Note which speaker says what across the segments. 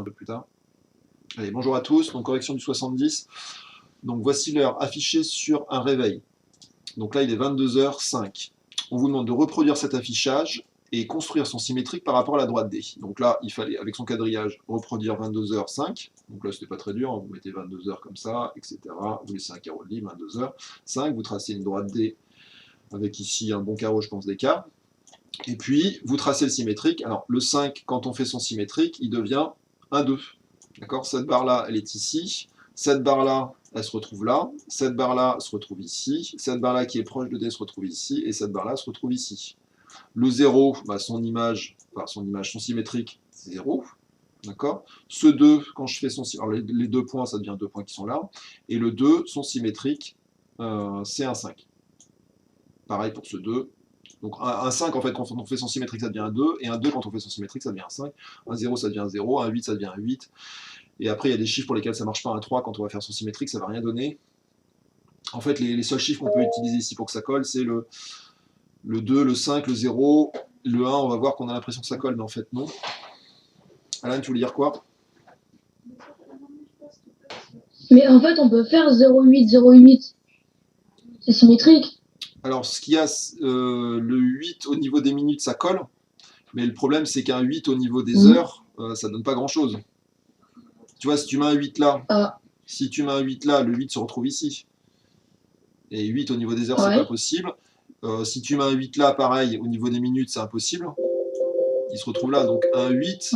Speaker 1: un peu plus tard. Allez, bonjour à tous, donc correction du 70. Donc voici l'heure affichée sur un réveil. Donc là, il est 22h05. On vous demande de reproduire cet affichage et construire son symétrique par rapport à la droite D. Donc là, il fallait, avec son quadrillage, reproduire 22h05. Donc là, c'était pas très dur, hein. Vous mettez 22h comme ça, etc. Vous laissez un carreau de lit, 22h05. Vous tracez une droite D avec ici un bon carreau, je pense, d'écart. Et puis, vous tracez le symétrique. Alors, le 5, quand on fait son symétrique, il devient un 2. D'accord? Cette barre-là, elle est ici. Cette barre-là, elle se retrouve là. Cette barre-là se retrouve ici. Cette barre-là qui est proche de D se retrouve ici. Et cette barre-là se retrouve ici. Le 0, bah, son symétrique, c'est 0. D'accord? Ce 2, quand je fais son symétrique, les 2 points, ça devient 2 points qui sont là. Et le 2, son symétrique, c'est un 5. Pareil pour ce 2. Donc un 5, en fait, quand on fait son symétrique, ça devient un 2. Et un 2, quand on fait son symétrique, ça devient un 5. Un 0, ça devient un 0. Un 8, ça devient un 8. Et après, il y a des chiffres pour lesquels ça ne marche pas. Un 3, quand on va faire son symétrique, ça ne va rien donner. En fait, les seuls chiffres qu'on peut utiliser ici pour que ça colle, c'est le 2, le 5, le 0. Le 1, on va voir qu'on a l'impression que ça colle, mais en fait, non. Alan, tu voulais dire quoi?
Speaker 2: Mais en fait, on peut faire 0,8, 0,8. C'est symétrique.
Speaker 1: Alors, ce qu'il y a, le 8 au niveau des minutes, ça colle. Mais le problème, c'est qu'un 8 au niveau des heures, ça donne pas grand-chose. Tu vois, si tu mets un 8 là, si tu mets un 8 là, le 8 se retrouve ici. Et 8 au niveau des heures, c'est pas possible. Si tu mets un 8 là, pareil, au niveau des minutes, c'est impossible. Il se retrouve là. Donc un 8,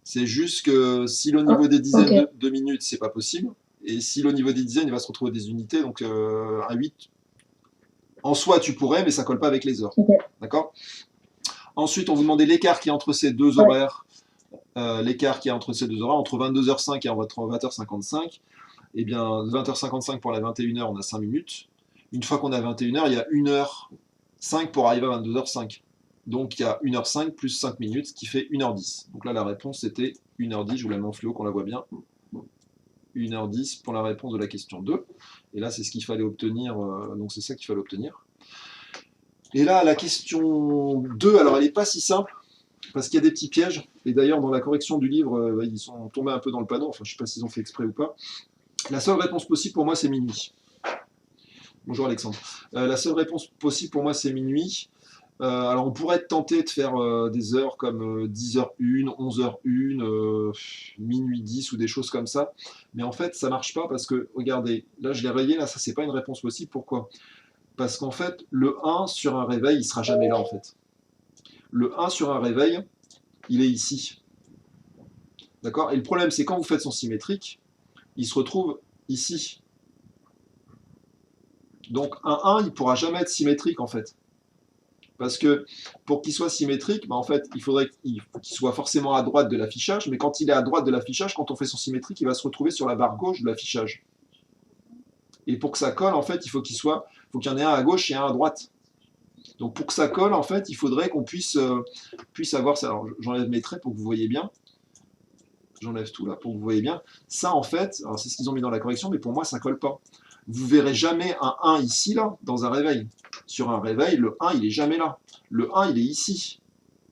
Speaker 1: c'est juste que si au niveau des dizaines de minutes, c'est pas possible. Et si au niveau des dizaines, il va se retrouver des unités. Donc un 8, en soi, tu pourrais, mais ça colle pas avec les heures. D'accord? Ensuite, on vous demandait l'écart qui est entre ces deux horaires. L'écart qui est entre ces deux horaires, entre 22h05 et 20h55. Eh bien, 20h55 pour la 21h, on a 5 minutes. Une fois qu'on a 21h, il y a 1h05 pour arriver à 22h05. Donc, il y a 1h05 plus 5 minutes, ce qui fait 1h10. Donc là, la réponse, c'était 1h10. Je vous la mets en fluo, qu'on la voit bien. 1h10 pour la réponse de la question 2. Et là, c'est ce qu'il fallait obtenir. Donc, c'est ça qu'il fallait obtenir. Et là, la question 2, alors, elle n'est pas si simple, parce qu'il y a des petits pièges. Et d'ailleurs, dans la correction du livre, ils sont tombés un peu dans le panneau. Enfin, je ne sais pas s'ils ont fait exprès ou pas. La seule réponse possible pour moi, c'est minuit. Bonjour Alexandre. La seule réponse possible pour moi, c'est minuit. Alors, on pourrait être tenté de faire des heures comme 10h01, 11h01, minuit 10 ou des choses comme ça. Mais en fait, ça marche pas parce que, regardez, là, je l'ai rayé, là, ça, c'est pas une réponse possible. Pourquoi? Parce qu'en fait, le 1 sur un réveil, il sera jamais là, en fait. Le 1 sur un réveil, il est ici. D'accord? Et le problème, c'est quand vous faites son symétrique, il se retrouve ici. Donc un 1, il ne pourra jamais être symétrique en fait. Parce que pour qu'il soit symétrique, bah, en fait, il faut qu'il soit forcément à droite de l'affichage, mais quand il est à droite de l'affichage, quand on fait son symétrique, il va se retrouver sur la barre gauche de l'affichage. Et pour que ça colle, en fait, il faut qu'il y en ait un à gauche et un à droite. Donc pour que ça colle, en fait, il faudrait qu'on puisse avoir ça. Alors j'enlève mes traits pour que vous voyez bien. J'enlève tout là pour que vous voyez bien. Ça, en fait, alors c'est ce qu'ils ont mis dans la correction, mais pour moi, ça colle pas. Vous verrez jamais un 1 ici, là, dans un réveil. Sur un réveil, le 1, il est jamais là. Le 1, il est ici.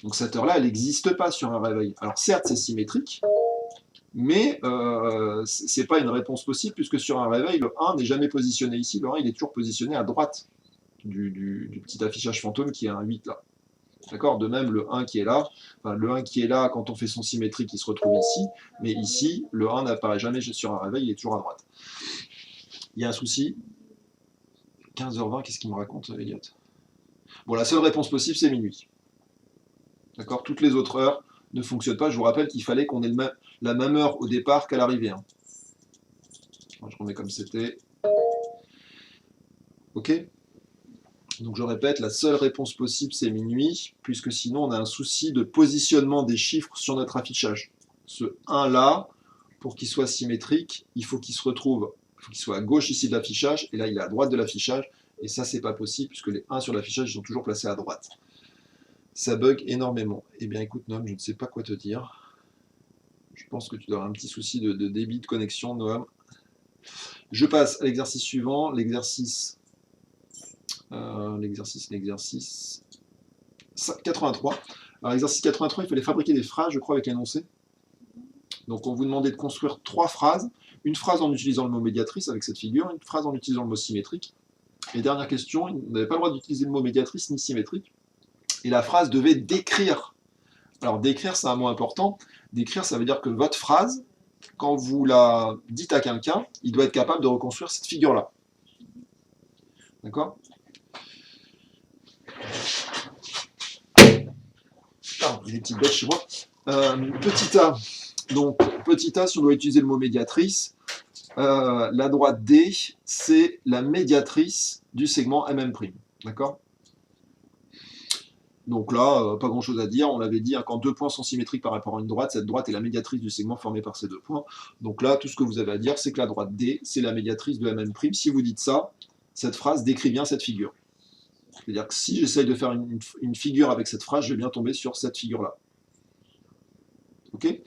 Speaker 1: Donc cette heure-là, elle n'existe pas sur un réveil. Alors certes, c'est symétrique, mais c'est pas une réponse possible, puisque sur un réveil, le 1 n'est jamais positionné ici. Le 1, il est toujours positionné à droite du petit affichage fantôme qui est un 8 là. D'accord? De même, le 1 qui est là, enfin, le 1 qui est là, quand on fait son symétrique, il se retrouve ici, mais ici, le 1 n'apparaît jamais sur un réveil, il est toujours à droite. Il y a un souci. 15h20, qu'est-ce qu'il me raconte, Elliot? Bon, la seule réponse possible, c'est minuit. D'accord? Toutes les autres heures ne fonctionnent pas. Je vous rappelle qu'il fallait qu'on ait la même heure au départ qu'à l'arrivée. Hein. Je remets comme c'était. Ok? Donc je répète, la seule réponse possible, c'est minuit, puisque sinon on a un souci de positionnement des chiffres sur notre affichage. Ce 1-là, pour qu'il soit symétrique, il faut qu'il se retrouve, il faut qu'il soit à gauche ici de l'affichage, et là il est à droite de l'affichage, et ça c'est pas possible, puisque les 1 sur l'affichage, ils sont toujours placés à droite. Ça bug énormément. Eh bien écoute Noam, je ne sais pas quoi te dire. Je pense que tu dois avoir un petit souci de débit de connexion, Noam. Je passe à l'exercice suivant, l'exercice 83. Alors, l'exercice 83, il fallait fabriquer des phrases, je crois, avec l'énoncé. Donc on vous demandait de construire 3 phrases. Une phrase en utilisant le mot médiatrice avec cette figure, une phrase en utilisant le mot symétrique. Et dernière question, vous n'avez pas le droit d'utiliser le mot médiatrice ni symétrique. Et la phrase devait décrire. Alors décrire, c'est un mot important. Décrire, ça veut dire que votre phrase, quand vous la dites à quelqu'un, il doit être capable de reconstruire cette figure-là. D'accord? Pardon, j'ai des petites bêtes chez moi. Petit a. Donc, petit a, si on doit utiliser le mot médiatrice, la droite D, c'est la médiatrice du segment MM'. D'accord? Donc là, pas grand chose à dire. On l'avait dit, hein, quand 2 points sont symétriques par rapport à une droite, cette droite est la médiatrice du segment formé par ces 2 points. Donc là, tout ce que vous avez à dire, c'est que la droite D, c'est la médiatrice de MM'. Si vous dites ça, cette phrase décrit bien cette figure. C'est-à-dire que si j'essaye de faire une figure avec cette phrase, je vais bien tomber sur cette figure-là. Ok?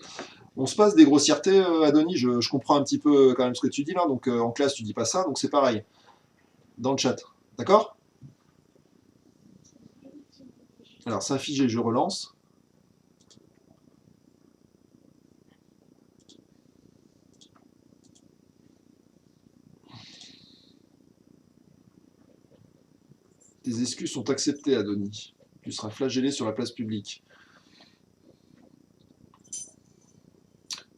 Speaker 1: On se passe des grossièretés, Adonis, je comprends un petit peu quand même ce que tu dis là, donc en classe tu dis pas ça, donc c'est pareil, dans le chat. D'accord? Alors, c'est figé, je relance. Tes excuses sont acceptées, Adonis. Tu seras flagellé sur la place publique.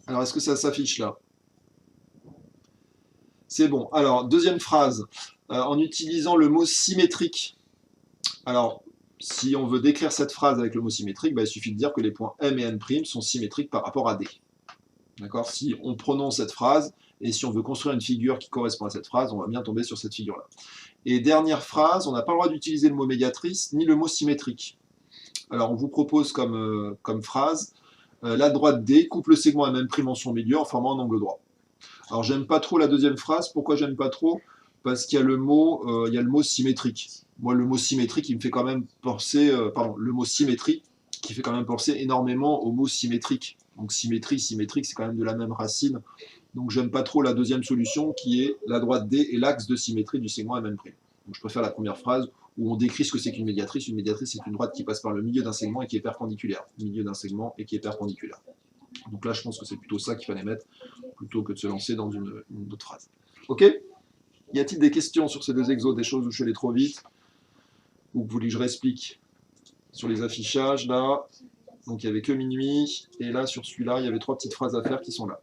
Speaker 1: Alors, est-ce que ça s'affiche là? C'est bon. Alors, deuxième phrase. En utilisant le mot symétrique. Alors, si on veut décrire cette phrase avec le mot symétrique, bah, il suffit de dire que les points M et N' sont symétriques par rapport à D. D'accord? Si on prononce cette phrase, et si on veut construire une figure qui correspond à cette phrase, on va bien tomber sur cette figure-là. Et dernière phrase, on n'a pas le droit d'utiliser le mot médiatrice, ni le mot symétrique. Alors, on vous propose comme phrase, la droite D coupe le segment MM' en son milieu en formant un angle droit. Alors, j'aime pas trop la deuxième phrase. Pourquoi j'aime pas trop? Parce qu'il y a le mot symétrique. Moi, le mot symétrique, il me fait quand même penser, le mot symétrie, qui fait quand même penser énormément au mot symétrique. Donc, symétrie, symétrique, c'est quand même de la même racine. Donc, j'aime pas trop la deuxième solution, qui est la droite D et l'axe de symétrie du segment MM'. Donc, je préfère la première phrase, où on décrit ce que c'est qu'une médiatrice. Une médiatrice, c'est une droite qui passe par le milieu d'un segment et qui est perpendiculaire. Milieu d'un segment et qui est perpendiculaire. Donc là, je pense que c'est plutôt ça qu'il fallait mettre, plutôt que de se lancer dans une autre phrase. Ok? Y a-t-il des questions sur ces 2 exos, des choses où je suis allé trop vite? Ou que vous voulez que je réexplique? Sur les affichages, là, donc il n'y avait que minuit, et là, sur celui-là, il y avait 3 petites phrases à faire qui sont là.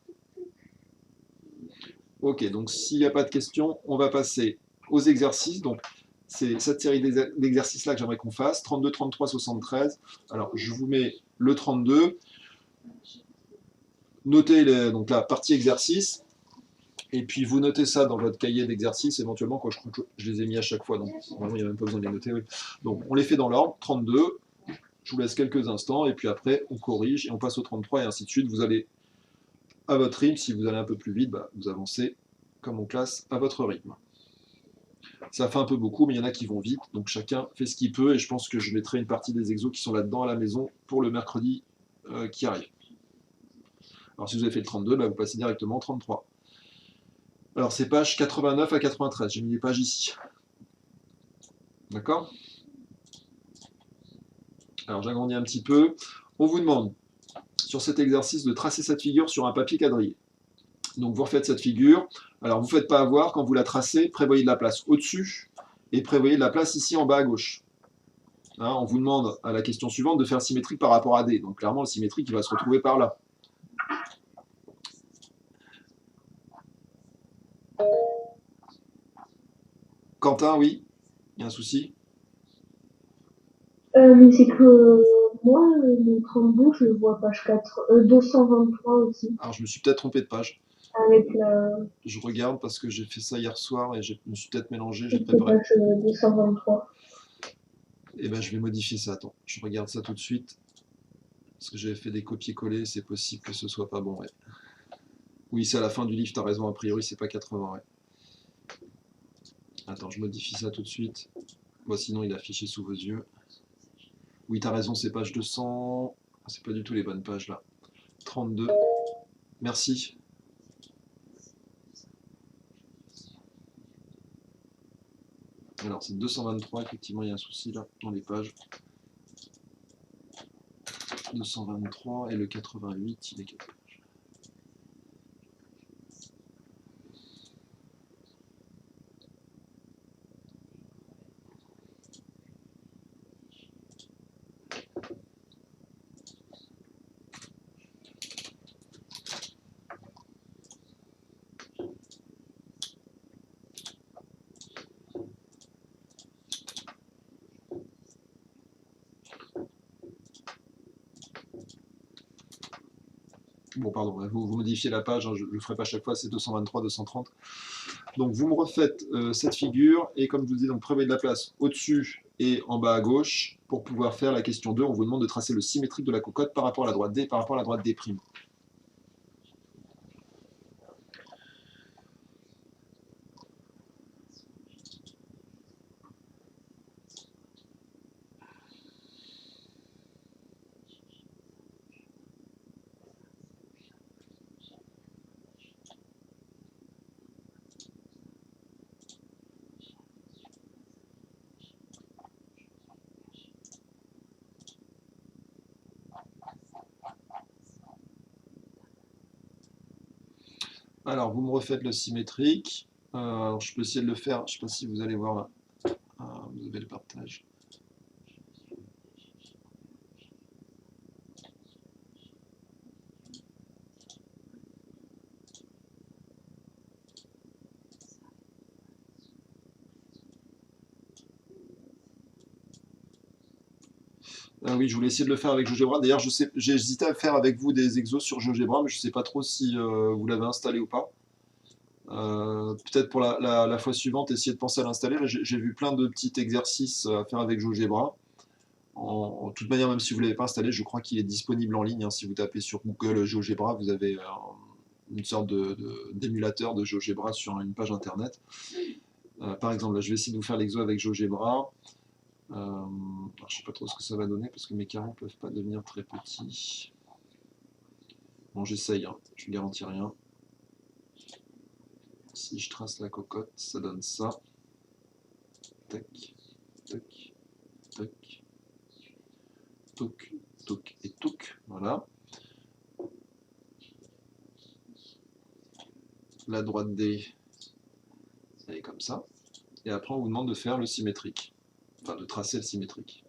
Speaker 1: Ok, donc s'il n'y a pas de questions, on va passer aux exercices. Donc, c'est cette série d'exercices-là que j'aimerais qu'on fasse, 32, 33, 73. Alors, je vous mets le 32. Notez donc la partie exercice, et puis vous notez ça dans votre cahier d'exercice, éventuellement, quand je les ai mis à chaque fois, donc vraiment il n'y a même pas besoin de les noter. Oui. Donc on les fait dans l'ordre, 32, je vous laisse quelques instants, et puis après on corrige, et on passe au 33, et ainsi de suite. Vous allez à votre rythme, si vous allez un peu plus vite, bah, vous avancez comme en classe à votre rythme. Ça fait un peu beaucoup, mais il y en a qui vont vite, donc chacun fait ce qu'il peut, et je pense que je mettrai une partie des exos qui sont là-dedans à la maison pour le mercredi qui arrive. Alors si vous avez fait le 32, bah, vous passez directement au 33. Alors c'est page 89 à 93, j'ai mis les pages ici. D'accord? Alors j'agrandis un petit peu. On vous demande, sur cet exercice, de tracer cette figure sur un papier quadrillé. Donc vous refaites cette figure. Alors vous ne faites pas avoir, quand vous la tracez, prévoyez de la place au-dessus et prévoyez de la place ici en bas à gauche. Hein, on vous demande à la question suivante de faire symétrique par rapport à D. Donc clairement, le symétrique, il va se retrouver par là. Quentin, oui? Il y a un souci?
Speaker 2: Mais c'est que moi, le 32, je le vois page 223 aussi.
Speaker 1: Alors je me suis peut-être trompé de page.
Speaker 2: Avec la...
Speaker 1: Je regarde parce que j'ai fait ça hier soir et je me suis peut-être mélangé.
Speaker 2: C'est page 223.
Speaker 1: Eh bien, je vais modifier ça. Attends, je regarde ça tout de suite. Parce que j'avais fait des copier-coller, c'est possible que ce soit pas bon. Ouais. Oui, c'est à la fin du livre, t'as raison, a priori, c'est pas 80. Ouais. Attends, je modifie ça tout de suite. Bon, sinon, il est affiché sous vos yeux. Oui, t'as raison, c'est page 200. C'est pas du tout les bonnes pages là. 32. Merci. Alors, c'est 223, effectivement, il y a un souci là, dans les pages. 223 et le 88, il est quelle page? Bon, pardon, vous modifiez la page, hein, je ne le ferai pas chaque fois, c'est 223, 230. Donc vous me refaites cette figure, et comme je vous dis, donc prévoyez de la place au-dessus et en bas à gauche. Pour pouvoir faire la question 2, on vous demande de tracer le symétrique de la cocotte par rapport à la droite D et par rapport à la droite D'. Alors, vous me refaites le symétrique. Alors, je peux essayer de le faire. Je ne sais pas si vous allez voir là. Vous avez le partage. Ah oui, je voulais essayer de le faire avec GeoGebra. D'ailleurs, j'ai hésité à faire avec vous des exos sur GeoGebra, mais je ne sais pas trop si vous l'avez installé ou pas. Peut-être pour la fois suivante, essayez de penser à l'installer. J'ai vu plein de petits exercices à faire avec GeoGebra. En toute manière, même si vous ne l'avez pas installé, je crois qu'il est disponible en ligne, hein. Si vous tapez sur Google GeoGebra, vous avez une sorte d'émulateur de GeoGebra sur une page internet. Par exemple, là, je vais essayer de vous faire l'exo avec GeoGebra. Je ne sais pas trop ce que ça va donner parce que mes carreaux ne peuvent pas devenir très petits. Bon, j'essaye, hein. Je ne garantis rien. Si je trace la cocotte, ça donne ça. Tac, tac, tac, touc, touc et touc. Voilà. La droite D, elle est comme ça. Et après, on vous demande de faire le symétrique. Enfin, de tracer le symétrique.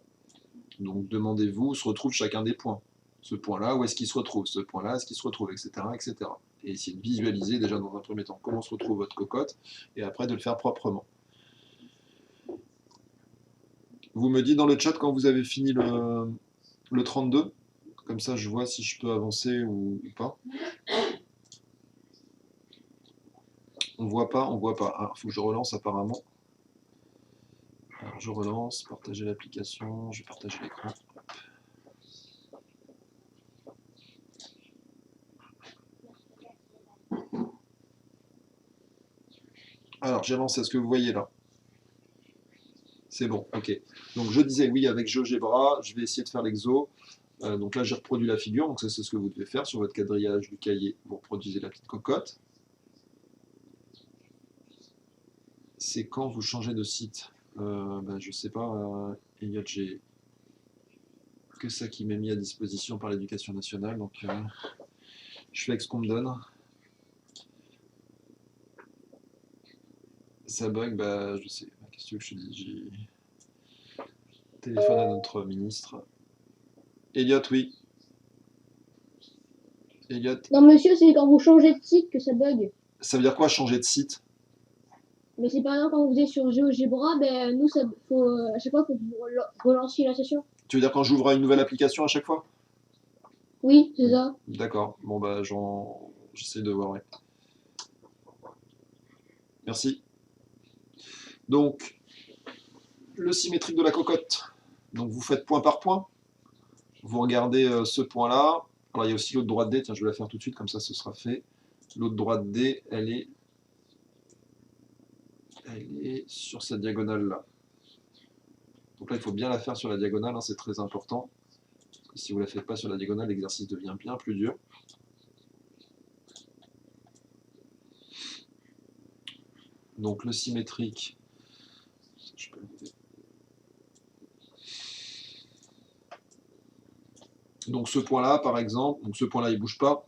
Speaker 1: Donc, demandez-vous où se retrouve chacun des points. Ce point-là, où est-ce qu'il se retrouve? Ce point-là, est-ce qu'il se retrouve, etc., etc. Et essayez de visualiser déjà dans un premier temps comment se retrouve votre cocotte, et après de le faire proprement. Vous me dites dans le chat quand vous avez fini le 32, comme ça je vois si je peux avancer ou pas. On voit pas, on voit pas. Ah, faut que je relance apparemment. Alors je relance, partager l'application, je vais partager l'écran. Alors j'ai lancé, est-ce que vous voyez là? C'est bon, ok. Donc je disais oui avec GeoGebra, je vais essayer de faire l'exo. Donc là j'ai reproduit la figure, donc ça c'est ce que vous devez faire sur votre quadrillage du cahier. Vous reproduisez la petite cocotte. C'est quand vous changez de site? Je sais pas, Elliot, j'ai que ça qui m'est mis à disposition par l'éducation nationale, donc je fais avec ce qu'on me donne. Ça bug, je sais, qu'est-ce que je te dis, j'ai téléphone à notre ministre. Elliot, oui. Elliot.
Speaker 2: Non, monsieur, c'est quand vous changez de site que ça bug.
Speaker 1: Ça veut dire quoi changer de site?
Speaker 2: Mais c'est par exemple quand vous êtes sur GeoGebra, ben nous, à chaque fois, faut que vous relanciez la session.
Speaker 1: Tu veux dire quand j'ouvre une nouvelle application à chaque fois?
Speaker 2: Oui, c'est ça.
Speaker 1: D'accord, bon j'essaie de voir, ouais. Merci. Donc, le symétrique de la cocotte. Donc vous faites point par point. Vous regardez ce point-là. Alors il y a aussi l'autre droite D, tiens je vais la faire tout de suite, comme ça ce sera fait. L'autre droite D, elle est sur cette diagonale-là. Donc là il faut bien la faire sur la diagonale, hein, c'est très important. Parce que si vous ne la faites pas sur la diagonale, l'exercice devient bien plus dur. Donc le symétrique, je peux le lever. Donc ce point-là, par exemple, donc ce point-là, il ne bouge pas.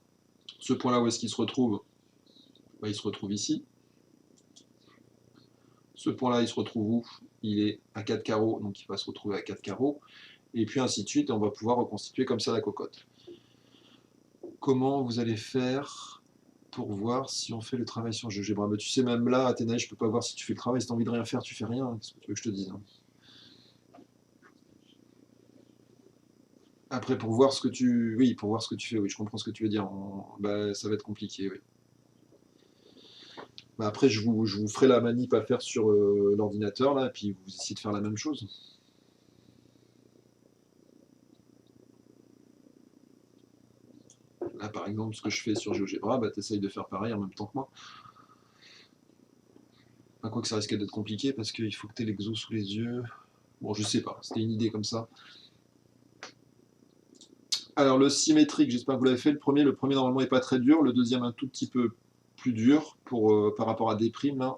Speaker 1: Ce point-là, où est-ce qu'il se retrouve? Il se retrouve ici. Ce point-là, il se retrouve où? Il est à 4 carreaux, donc il va se retrouver à 4 carreaux. Et puis ainsi de suite, et on va pouvoir reconstituer comme ça la cocotte. Comment vous allez faire pour voir si on fait le travail sur GeoGebra? Tu sais, même là, Athénaï, je ne peux pas voir si tu fais le travail. Si tu as envie de rien faire, tu fais rien. Qu'est-ce que tu veux que je te dise, hein? Après, pour voir ce que tu... Oui, pour voir ce que tu fais, oui, je comprends ce que tu veux dire. Bah, ça va être compliqué, oui. Bah, après, je vous ferai la manip à faire sur l'ordinateur, là, et puis vous essayez de faire la même chose. Là, par exemple, ce que je fais sur GeoGebra, bah, tu essayes de faire pareil en même temps que moi. Enfin, quoi que ça risque d'être compliqué, parce qu'il faut que tu aies l'exo sous les yeux. Bon, je sais pas, c'était une idée comme ça. Alors, le symétrique, j'espère que vous l'avez fait. Le premier normalement n'est pas très dur. Le deuxième, un tout petit peu plus dur par rapport à des primes, là.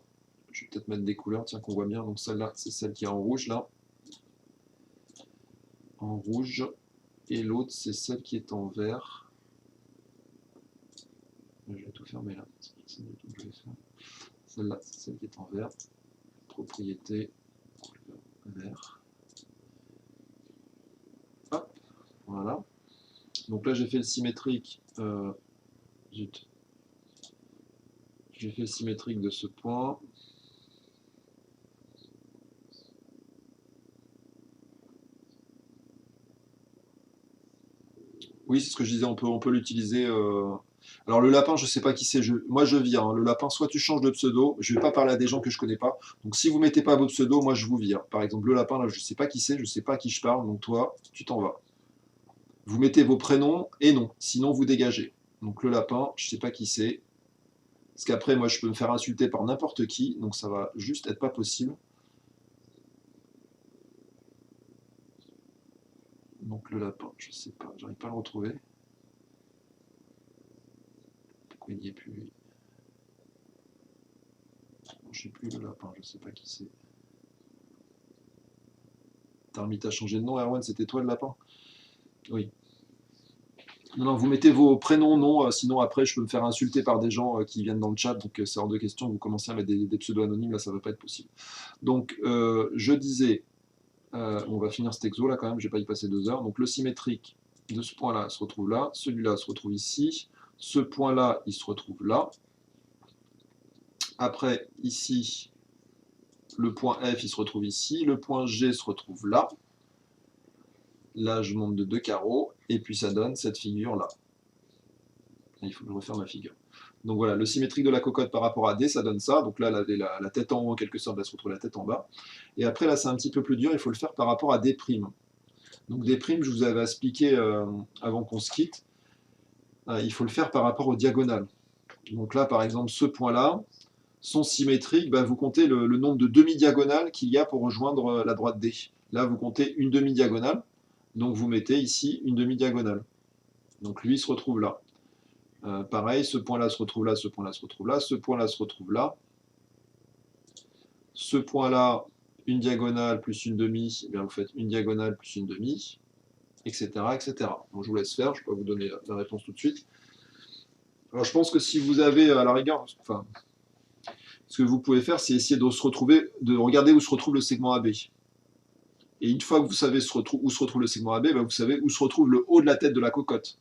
Speaker 1: Je vais peut-être mettre des couleurs, tiens, qu'on voit bien. Donc, celle-là, c'est celle qui est en rouge, là. En rouge. Et l'autre, c'est celle qui est en vert. Je vais tout fermer là. Celle-là, c'est celle qui est en vert. Propriété, couleur vert. Hop, voilà. Donc là, j'ai fait le symétrique. Zut. J'ai fait le symétrique de ce point. Oui, c'est ce que je disais, on peut l'utiliser. Alors le lapin, je sais pas qui c'est. Moi, je vire. Hein. Le lapin, soit tu changes de pseudo. Je vais pas parler à des gens que je connais pas. Donc si vous mettez pas vos pseudos, moi, je vous vire. Par exemple, le lapin, là, je sais pas qui c'est, je sais pas à qui je parle. Donc toi, tu t'en vas. Vous mettez vos prénoms et noms. Sinon, vous dégagez. Donc le lapin, je sais pas qui c'est. Parce qu'après, moi, je peux me faire insulter par n'importe qui. Donc ça va juste être pas possible. Donc le lapin, je sais pas, j'arrive pas à le retrouver. Pourquoi il n'y est plus lui? Je sais plus le lapin, je sais pas qui c'est. Tarmit a changé de nom, Erwan, c'était toi le lapin? Oui. Non, non, vous mettez vos prénoms, noms, sinon après je peux me faire insulter par des gens qui viennent dans le chat, donc c'est hors de question, vous commencez à mettre des pseudos anonymes, là ça va pas être possible. Donc je disais, on va finir cet exo là quand même, je vais pas y passer 2 heures, donc le symétrique de ce point là se retrouve là, celui-là se retrouve ici, ce point là il se retrouve là, après ici le point F il se retrouve ici, le point G se retrouve là, là je monte de 2 carreaux, et puis ça donne cette figure là. Il faut que je referme ma figure. Donc voilà, le symétrique de la cocotte par rapport à D, ça donne ça. Donc là, la tête en haut, en quelque sorte, va se retrouver la tête en bas. Et après, là, c'est un petit peu plus dur, il faut le faire par rapport à D'. Donc D', je vous avais expliqué avant qu'on se quitte, il faut le faire par rapport aux diagonales. Donc là, par exemple, ce point-là, son symétrique, bah, vous comptez le nombre de demi-diagonales qu'il y a pour rejoindre la droite D. Là, vous comptez une demi-diagonale. Donc vous mettez ici une demi-diagonale. Donc lui, il se retrouve là. Pareil, ce point-là se retrouve là, ce point-là se retrouve là, ce point-là se retrouve là. Ce point-là, une diagonale plus une demi, eh bien vous faites une diagonale plus une demi, etc. etc. Bon, je vous laisse faire, je ne vais pas vous donner la réponse tout de suite. Alors je pense que si vous avez à la rigueur, enfin, ce que vous pouvez faire, c'est essayer de se retrouver, de regarder où se retrouve le segment AB. Et une fois que vous savez où se retrouve le segment AB, ben vous savez où se retrouve le haut de la tête de la cocotte.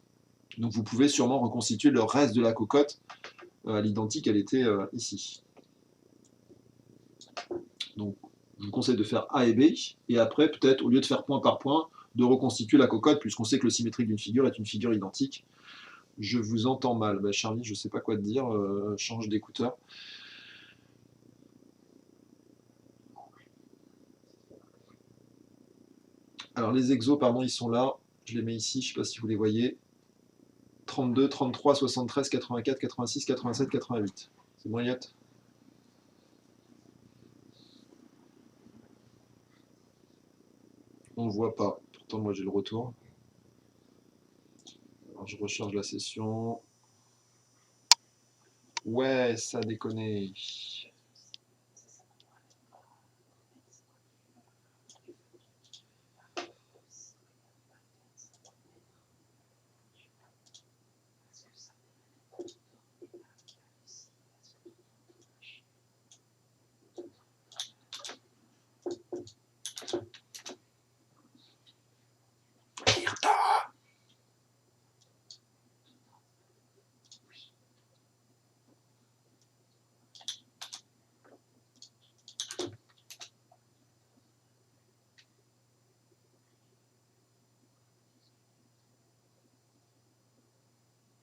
Speaker 1: Donc vous pouvez sûrement reconstituer le reste de la cocotte à l'identique, elle était ici. Donc, je vous conseille de faire A et B, et après, peut-être, au lieu de faire point par point, de reconstituer la cocotte, puisqu'on sait que le symétrique d'une figure est une figure identique. Je vous entends mal. Bah, Charlie, je ne sais pas quoi te dire, change d'écouteur. Alors, les exos, pardon, ils sont là. Je les mets ici, je ne sais pas si vous les voyez. 32, 33, 73, 84, 86, 87, 88. C'est bon, Yot? On ne voit pas. Pourtant, moi, j'ai le retour. Alors, je recharge la session. Ouais, ça a déconné.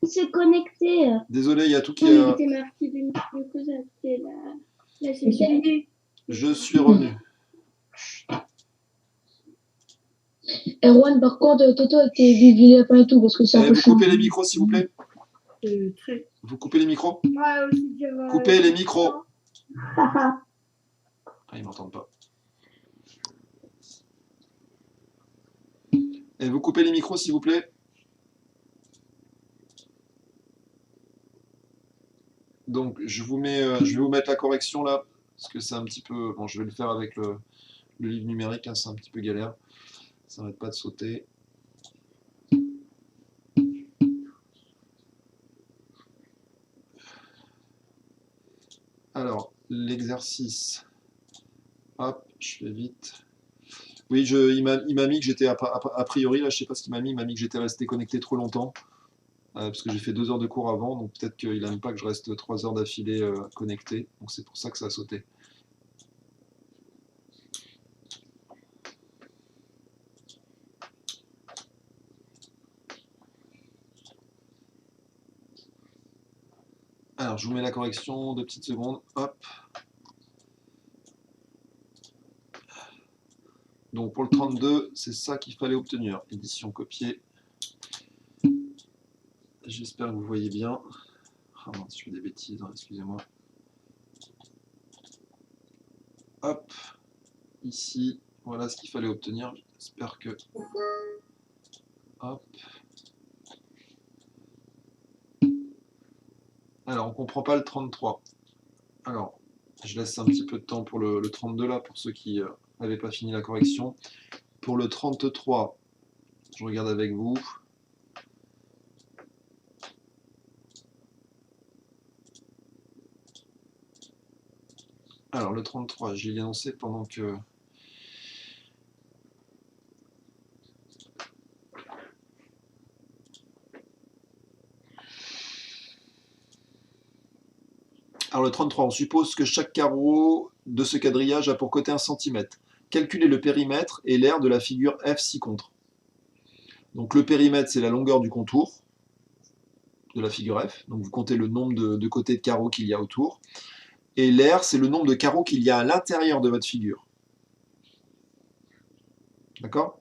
Speaker 2: C'est connecté.
Speaker 1: Désolé, il y a tout qui
Speaker 2: Oui,
Speaker 1: est...
Speaker 2: c'était marqué c'était la CCU.
Speaker 1: Je suis revenu.
Speaker 2: Erwan, par contre, Toto avec tes vieux lapins et tout, parce que c'est un peu
Speaker 1: Vous
Speaker 2: chiant.
Speaker 1: coupez les micros, s'il vous plaît.
Speaker 2: Très.
Speaker 1: Vous coupez les micros.
Speaker 2: Moi aussi,
Speaker 1: Coupez les micros.
Speaker 2: Papa.
Speaker 1: Ah, ils m'entendent pas. Et vous coupez les micros, s'il vous plaît. Donc, je vais vous mettre la correction là, parce que c'est un petit peu... Bon, je vais le faire avec le livre numérique, hein, c'est un petit peu galère. Ça n'arrête pas de sauter. Alors, l'exercice. Hop, je fais vite. Oui, il m'a mis que j'étais a priori, là, je sais pas ce qu'il m'a mis que j'étais resté connecté trop longtemps, parce que j'ai fait 2 heures de cours avant, donc peut-être qu'il n'aime pas que je reste 3 heures d'affilée connecté, donc c'est pour ça que ça a sauté. Alors, je vous mets la correction, 2 petites secondes, hop. Donc pour le 32, c'est ça qu'il fallait obtenir. Édition copiée. J'espère que vous voyez bien. Ah non, je fais des bêtises, hein, excusez-moi. Hop, ici, voilà ce qu'il fallait obtenir. J'espère que... Hop. Alors, on ne comprend pas le 33. Alors, je laisse un petit peu de temps pour le 32 là, pour ceux qui n'avaient pas fini la correction. Pour le 33, je regarde avec vous. Alors, le 33, j'ai énoncé pendant que... Alors, le 33, on suppose que chaque carreau de ce quadrillage a pour côté 1 cm. Calculez le périmètre et l'aire de la figure F ci-contre. Donc, le périmètre, c'est la longueur du contour de la figure F. Donc, vous comptez le nombre de côtés de carreaux qu'il y a autour. Et l'aire, c'est le nombre de carreaux qu'il y a à l'intérieur de votre figure. D'accord?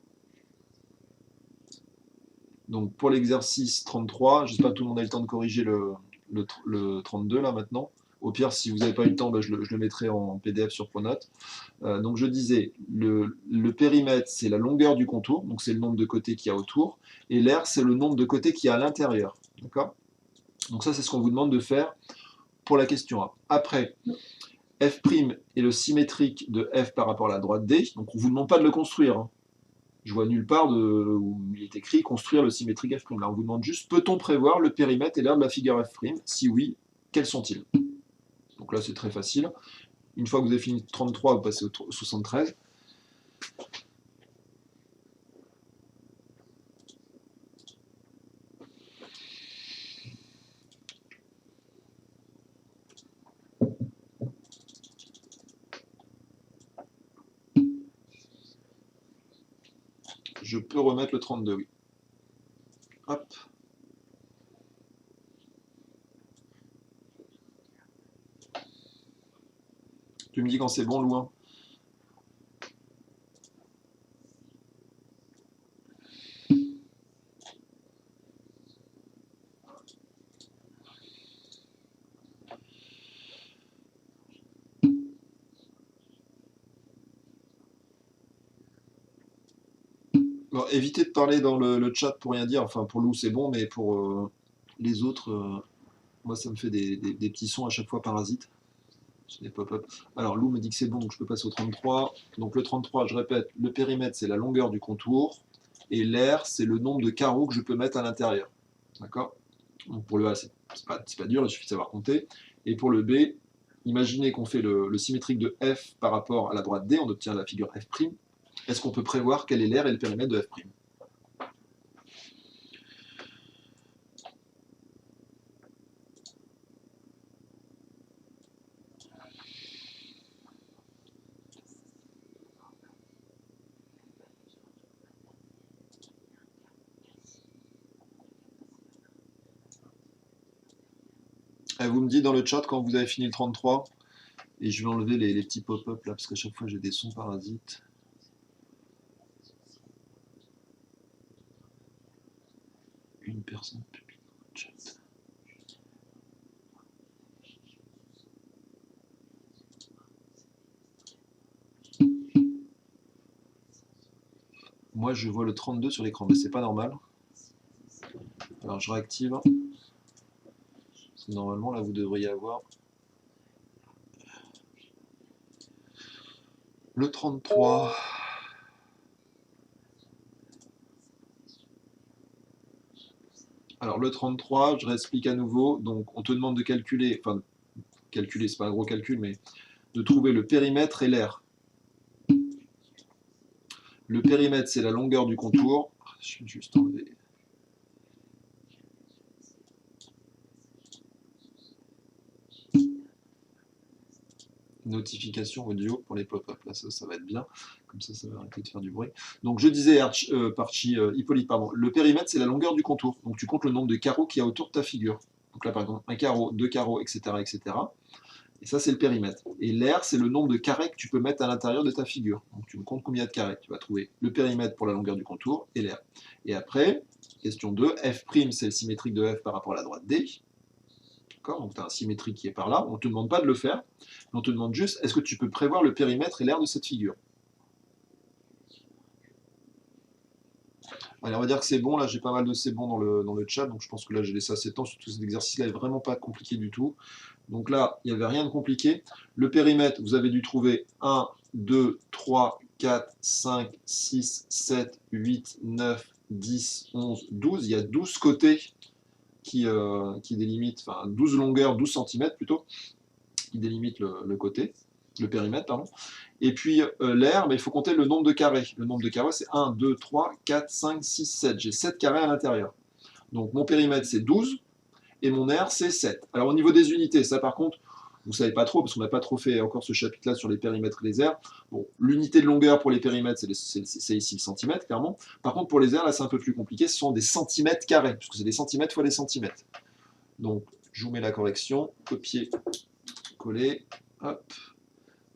Speaker 1: Donc pour l'exercice 33, j'espère que tout le monde a eu le temps de corriger le 32 là maintenant. Au pire, si vous n'avez pas eu le temps, ben, je le mettrai en PDF sur Pronote. Donc je disais, le périmètre, c'est la longueur du contour, donc c'est le nombre de côtés qu'il y a autour. Et l'aire, c'est le nombre de côtés qu'il y a à l'intérieur. D'accord? Donc ça, c'est ce qu'on vous demande de faire pour la question A. Après, F' est le symétrique de F par rapport à la droite D. Donc on ne vous demande pas de le construire, hein. Je vois nulle part où il est écrit construire le symétrique F'. Là, on vous demande juste, peut-on prévoir le périmètre et l'aire de la figure F'? Si oui, quels sont-ils? Donc là, c'est très facile. Une fois que vous avez fini 33, vous passez au 73. Je peux remettre le 32, oui. Hop. Tu me dis quand c'est bon, loin. Bon, évitez de parler dans le chat pour rien dire. Enfin, pour Lou, c'est bon, mais pour les autres, moi, ça me fait des petits sons à chaque fois parasites. Des pop-up. Alors, Lou me dit que c'est bon, donc je peux passer au 33. Donc le 33, je répète, le périmètre, c'est la longueur du contour. Et l'aire, c'est le nombre de carreaux que je peux mettre à l'intérieur. D'accord? Donc pour le A, c'est pas dur, il suffit de savoir compter. Et pour le B, imaginez qu'on fait le symétrique de F par rapport à la droite D, on obtient la figure F'. Est-ce qu'on peut prévoir quelle est l'aire et le périmètre de F'? Vous me dites dans le chat quand vous avez fini le 33, et je vais enlever les petits pop-up là, parce qu'à chaque fois j'ai des sons parasites. Une personne publie dans le chat. Moi je vois le 32 sur l'écran, mais c'est pas normal. Alors je réactive. Normalement là vous devriez avoir le 33. Alors le 33, je réexplique à nouveau. Donc on te demande de calculer, enfin calculer, c'est pas un gros calcul, mais de trouver le périmètre et l'aire. Le périmètre, c'est la longueur du contour. Je vais juste enlever. Notification audio pour les pop-up. Là, ça va être bien. Comme ça va arrêter de faire du bruit. Donc, je disais, Hippolyte, pardon, le périmètre, c'est la longueur du contour. Donc, tu comptes le nombre de carreaux qu'il y a autour de ta figure. Donc là, par exemple, un carreau, deux carreaux, etc., etc. Et ça, c'est le périmètre. Et l'aire, c'est le nombre de carrés que tu peux mettre à l'intérieur de ta figure. Donc, tu me comptes combien de carrés. Tu vas trouver le périmètre pour la longueur du contour et l'aire. Et après, question 2, f', c'est le symétrique de f par rapport à la droite D. Donc tu as un symétrique qui est par là. On ne te demande pas de le faire. On te demande juste, est-ce que tu peux prévoir le périmètre et l'aire de cette figure? Allez, on va dire que c'est bon. Là, j'ai pas mal de c'est bon dans le chat. Donc je pense que là, j'ai laissé assez de temps. Surtout cet exercice-là n'est vraiment pas compliqué du tout. Donc là, il n'y avait rien de compliqué. Le périmètre, vous avez dû trouver 1, 2, 3, 4, 5, 6, 7, 8, 9, 10, 11, 12. Il y a 12 côtés qui délimitent, enfin 12 longueurs, 12 cm plutôt, qui délimitent le côté, le périmètre, pardon. Et puis l'aire, il faut compter le nombre de carrés. Le nombre de carrés, c'est 1, 2, 3, 4, 5, 6, 7. J'ai 7 carrés à l'intérieur. Donc mon périmètre, c'est 12, et mon aire, c'est 7. Alors au niveau des unités, ça par contre, vous ne savez pas trop, parce qu'on n'a pas trop fait encore ce chapitre-là sur les périmètres et les aires. Bon, l'unité de longueur pour les périmètres, c'est ici le centimètre, clairement. Par contre, pour les aires, là, c'est un peu plus compliqué. Ce sont des centimètres carrés, puisque c'est des centimètres fois des centimètres. Donc, je vous mets la correction. Copier, coller. Hop.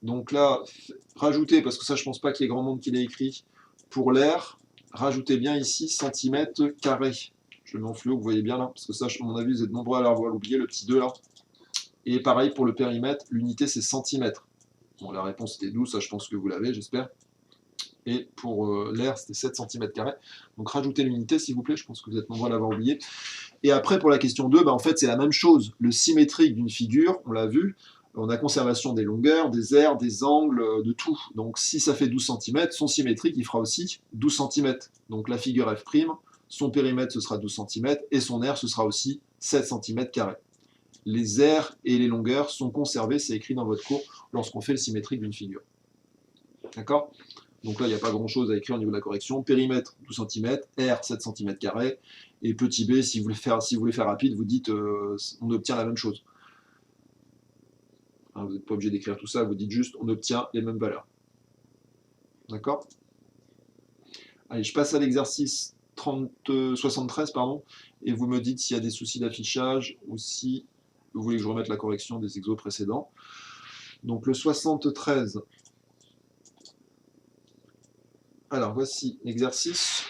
Speaker 1: Donc là, rajoutez, parce que ça, je ne pense pas qu'il y ait grand monde qui l'ait écrit, pour l'air, rajoutez bien ici centimètres carrés. Je le mets en fluo, vous voyez bien là, parce que ça, à mon avis, vous êtes nombreux à l'avoir oublié, le petit 2 là. Et pareil pour le périmètre, l'unité c'est centimètres. Bon, la réponse était 12, ça je pense que vous l'avez, j'espère. Et pour l'air, c'était 7 cm². Donc rajoutez l'unité, s'il vous plaît, je pense que vous êtes nombreux à l'avoir oublié. Et après, pour la question 2, en fait, c'est la même chose. Le symétrique d'une figure, on l'a vu, on a conservation des longueurs, des aires, des angles, de tout. Donc si ça fait 12 cm, son symétrique, il fera aussi 12 cm. Donc la figure f', son périmètre, ce sera 12 cm, et son aire, ce sera aussi 7 cm². Les aires et les longueurs sont conservées, c'est écrit dans votre cours, lorsqu'on fait le symétrique d'une figure. D'accord? Donc là, il n'y a pas grand-chose à écrire au niveau de la correction. Périmètre, 12 cm, aire, 7 cm², et petit b, si vous voulez faire rapide, vous dites on obtient la même chose. Hein, vous n'êtes pas obligé d'écrire tout ça, vous dites juste on obtient les mêmes valeurs. D'accord? Allez, je passe à l'exercice 73, pardon, et vous me dites s'il y a des soucis d'affichage ou si vous voulez que je remette la correction des exos précédents. Donc le 73. Alors voici l'exercice.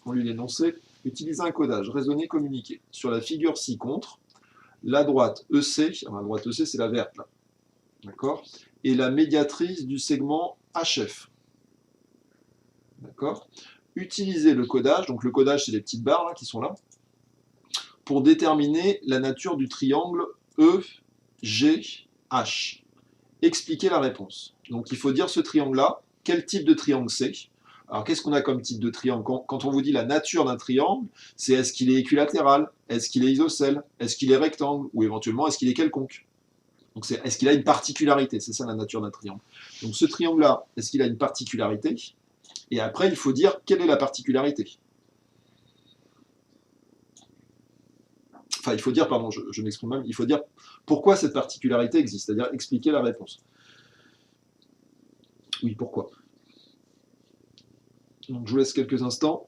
Speaker 1: On lit l'énoncé. Utiliser un codage raisonné communiqué. Sur la figure ci-contre, la droite EC, la droite EC c'est la verte là, d'accord, et la médiatrice du segment HF. D'accord. Utiliser le codage, donc le codage c'est les petites barres là, qui sont là, pour déterminer la nature du triangle EGH. Expliquer la réponse. Donc il faut dire ce triangle-là, quel type de triangle c'est. Alors qu'est-ce qu'on a comme type de triangle? Quand on vous dit la nature d'un triangle, c'est est-ce qu'il est équilatéral, est-ce qu'il est isocèle, est-ce qu'il est rectangle, ou éventuellement est-ce qu'il est quelconque. Donc c'est est-ce qu'il a une particularité, c'est ça la nature d'un triangle. Donc ce triangle-là, est-ce qu'il a une particularité? Et après, il faut dire quelle est la particularité. Enfin, il faut dire, pardon, je m'exprime mal, il faut dire pourquoi cette particularité existe, c'est-à-dire expliquer la réponse. Oui, pourquoi? Donc je vous laisse quelques instants.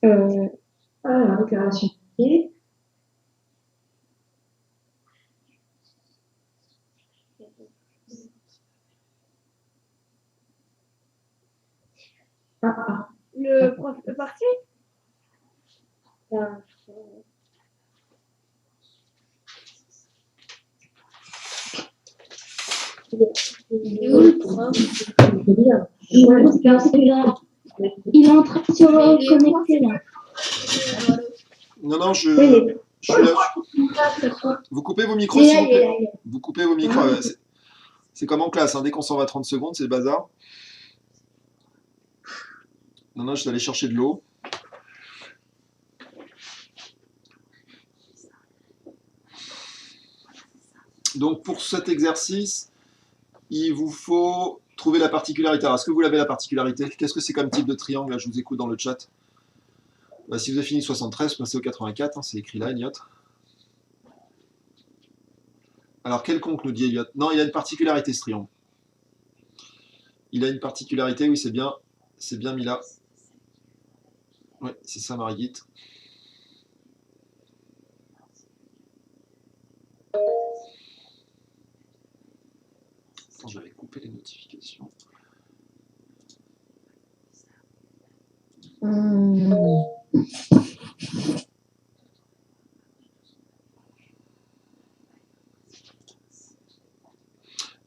Speaker 3: La déclaration. Et
Speaker 2: Le prof est parti. Il est où le prof? Il est en train de se reconnecter là.
Speaker 1: Non, je suis là. Vous coupez vos micros, s'il vous plaît. Vous coupez vos micros. C'est comme en classe, hein. Dès qu'on s'en va 30 secondes, c'est le bazar. Non, je suis allé chercher de l'eau. Donc pour cet exercice, il vous faut trouver la particularité. Alors, est-ce que vous l'avez la particularité? Qu'est-ce que c'est comme type de triangle? Là, je vous écoute dans le chat. Bah, si vous avez fini 73, passez au 84, hein, c'est écrit là, Elliot. Alors, quelconque, nous dit Elliot. Non, il a une particularité, ce triangle. Il a une particularité, oui, c'est bien mis là. Oui, c'est ça, Marguerite. Attends, je vais couper les notifications.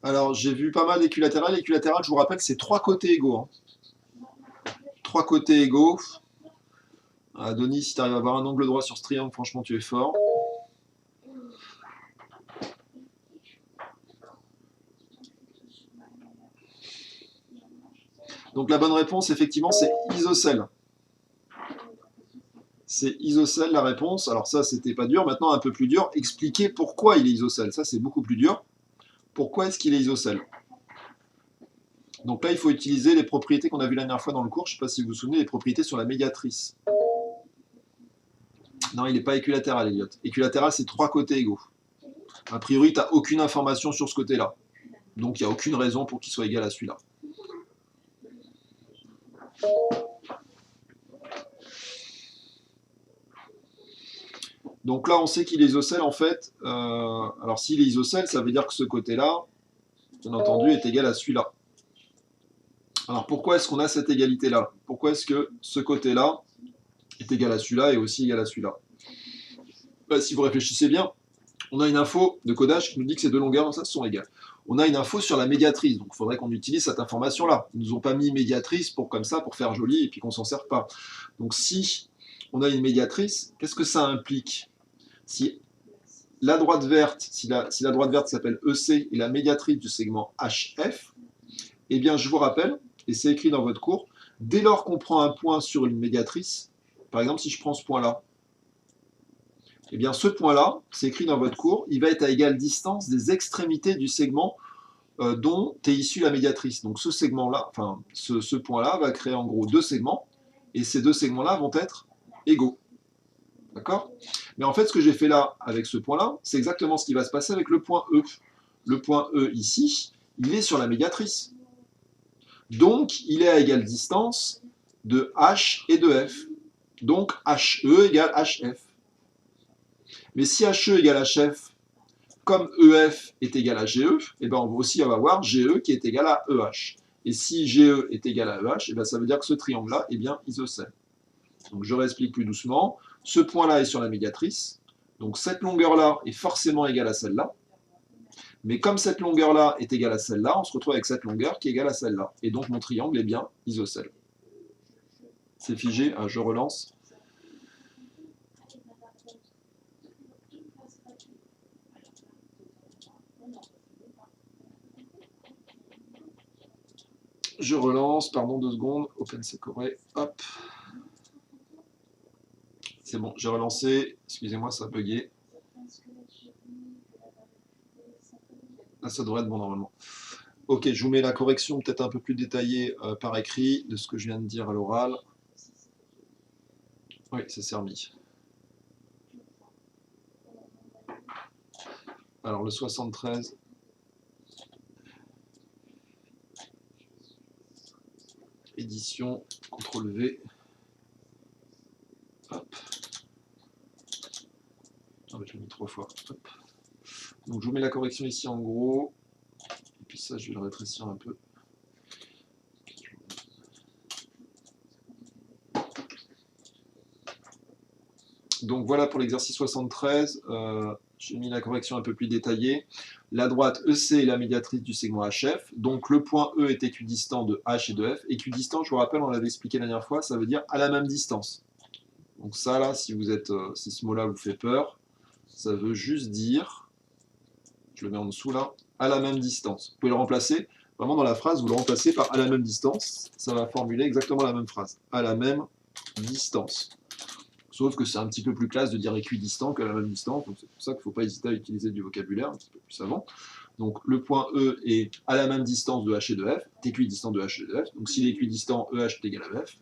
Speaker 1: Alors, j'ai vu pas mal d'équilatérales. L'équilatéral, je vous rappelle, c'est 3 côtés égaux. Hein. 3 côtés égaux. Ah, Denis, si tu arrives à avoir un angle droit sur ce triangle, franchement, tu es fort. Donc la bonne réponse, effectivement, c'est isocèle. C'est isocèle la réponse. Alors ça, c'était pas dur. Maintenant, un peu plus dur. Expliquer pourquoi il est isocèle. Ça, c'est beaucoup plus dur. Pourquoi est-ce qu'il est isocèle? Donc là, il faut utiliser les propriétés qu'on a vues la dernière fois dans le cours. Je ne sais pas si vous vous souvenez, les propriétés sur la médiatrice. Non, il n'est pas équilatéral, Elliot. Équilatéral, c'est 3 côtés égaux. A priori, tu n'as aucune information sur ce côté-là. Donc, il n'y a aucune raison pour qu'il soit égal à celui-là. Donc là, on sait qu'il est isocèle, en fait. Alors, s'il est isocèle, ça veut dire que ce côté-là, bien entendu, est égal à celui-là. Alors, pourquoi est-ce qu'on a cette égalité-là? Pourquoi est-ce que ce côté-là est égal à celui-là et aussi égal à celui-là? Si vous réfléchissez bien, on a une info de codage qui nous dit que ces deux longueurs ça, sont égales. On a une info sur la médiatrice, donc il faudrait qu'on utilise cette information-là. Ils ne nous ont pas mis médiatrice comme ça, pour faire joli, et puis qu'on ne s'en sert pas. Donc si on a une médiatrice, qu'est-ce que ça implique? Si la droite verte, si la droite verte s'appelle EC et la médiatrice du segment HF, eh bien je vous rappelle, et c'est écrit dans votre cours, dès lors qu'on prend un point sur une médiatrice, par exemple si je prends ce point-là, eh bien ce point-là, c'est écrit dans votre cours, il va être à égale distance des extrémités du segment dont est issue la médiatrice. Donc ce segment-là, enfin ce point-là va créer en gros 2 segments, et ces 2 segments-là vont être égaux. D'accord? Mais en fait, ce que j'ai fait là, avec ce point-là, c'est exactement ce qui va se passer avec le point E. Le point E ici, il est sur la médiatrice. Donc, il est à égale distance de H et de F. Donc, HE égale HF. Mais si HE égale HF, comme EF est égal à GE, eh ben on va aussi avoir GE qui est égal à EH. Et si GE est égal à EH, eh ben ça veut dire que ce triangle-là est bien isocèle. Donc je réexplique plus doucement. Ce point-là est sur la médiatrice. Donc cette longueur-là est forcément égale à celle-là. Mais comme cette longueur-là est égale à celle-là, on se retrouve avec cette longueur qui est égale à celle-là. Et donc mon triangle est bien isocèle. C'est figé, je relance. Je relance, pardon 2 secondes, OpenSeCore, hop. C'est bon, j'ai relancé, excusez-moi, ça a bugué. Là, ça devrait être bon normalement. Ok, je vous mets la correction peut-être un peu plus détaillée par écrit de ce que je viens de dire à l'oral. Oui, ça s'est remis. Alors le 73. Édition, CTRL V. 3 fois. Hop. Donc je vous mets la correction ici en gros. Et puis ça, je vais le rétrécir un peu. Donc voilà pour l'exercice 73. J'ai mis la correction un peu plus détaillée. La droite EC est la médiatrice du segment HF. Donc le point E est équidistant de H et de F. Équidistant, je vous rappelle, on l'avait expliqué la dernière fois, ça veut dire à la même distance. Donc ça là, si ce mot-là vous fait peur, ça veut juste dire, je le mets en dessous là, à la même distance. Vous pouvez le remplacer, vraiment dans la phrase, vous le remplacez par à la même distance. Ça va formuler exactement la même phrase. À la même distance. Sauf que c'est un petit peu plus classe de dire équidistant qu'à la même distance, donc c'est pour ça qu'il ne faut pas hésiter à utiliser du vocabulaire un petit peu plus savant. Donc le point E est à la même distance de H et de F, est équidistant de H et de F, donc s'il est équidistant, EH est égal à F.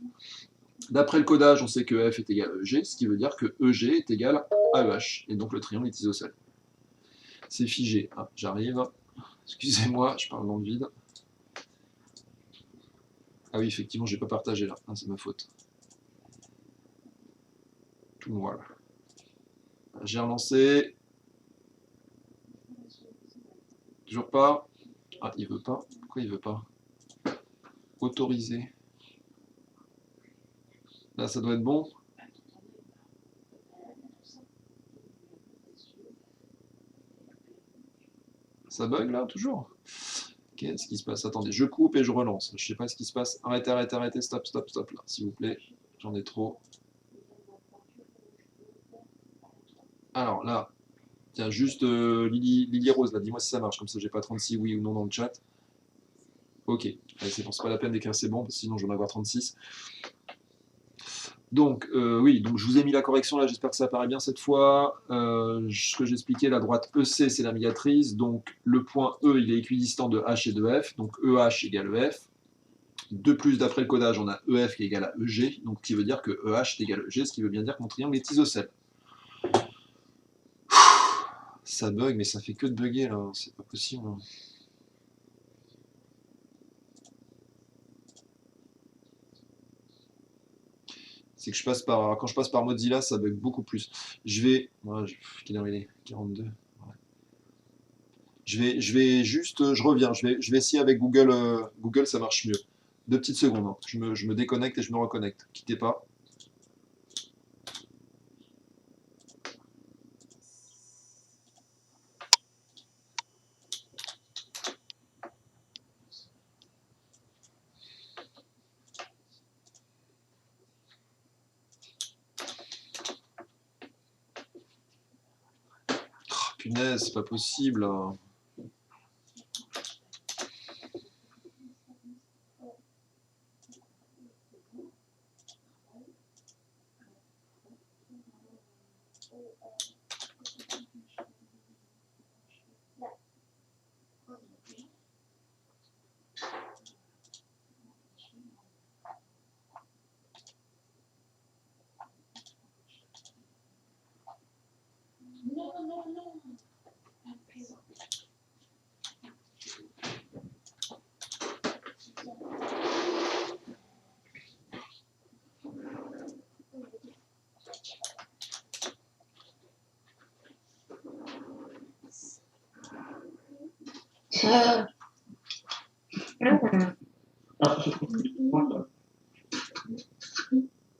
Speaker 1: D'après le codage, on sait que F est égal à EG, ce qui veut dire que EG est égal à EH, et donc le triangle est isocèle. C'est figé. Ah, j'arrive. Excusez-moi, je parle dans le vide. Ah oui, effectivement, je n'ai pas partagé là, ah, c'est ma faute. Voilà. J'ai relancé. Toujours pas. Ah, il veut pas. Pourquoi il veut pas? Autoriser. Là, ça doit être bon. Ça bug là, toujours? Qu'est-ce qui se passe? Attendez, je coupe et je relance. Je sais pas ce qui se passe. Arrêtez, arrêtez, arrêtez. Stop, stop, stop là, s'il vous plaît. J'en ai trop. Alors là, tiens, juste Lily Rose, là, dis-moi si ça marche, comme ça j'ai pas 36 oui ou non dans le chat. Ok, allez, c'est bon, c'est pas la peine d'écrire c'est bon, parce que sinon je vais en avoir 36. Donc, oui, donc je vous ai mis la correction là, j'espère que ça apparaît bien cette fois. Ce que j'expliquais, la droite EC, c'est la médiatrice, donc le point E, il est équidistant de H et de F, donc EH égale EF. De plus, d'après le codage, on a EF qui est égal à EG, donc qui veut dire que EH est égal à EG, ce qui veut bien dire que mon triangle est isocèle. Ça bug, mais ça fait que de bugger là, c'est pas possible. C'est que quand je passe par Mozilla, ça bug beaucoup plus. Je vais. Quelle heure il est? 42. Ouais. Je vais juste. Je reviens. Je vais essayer avec Google. Google, ça marche mieux. 2 petites secondes. Hein. Je me déconnecte et je me reconnecte. Quittez pas. Punaise, c'est pas possible.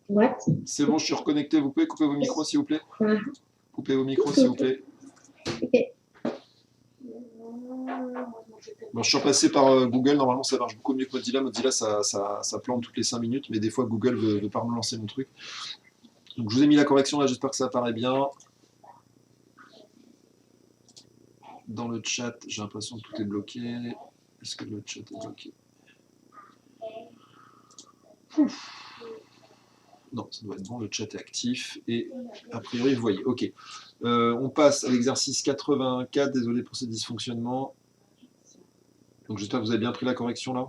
Speaker 3: What?
Speaker 1: C'est bon, je suis reconnecté. Vous pouvez couper vos micros, s'il vous plaît? Coupez vos micros, s'il vous plaît. Bon, je suis repassé par Google. Normalement, ça marche beaucoup mieux que Mozilla. Mozilla, ça plante toutes les 5 minutes, mais des fois, Google ne veut pas me lancer mon truc. Donc, je vous ai mis la correction là. J'espère que ça apparaît bien. Dans le chat, j'ai l'impression que tout est bloqué. Est-ce que le chat est bloqué? Non, ça doit être bon, le chat est actif. Et a priori, vous voyez. Ok. On passe à l'exercice 84. Désolé pour ces dysfonctionnements. Donc j'espère que vous avez bien pris la correction là.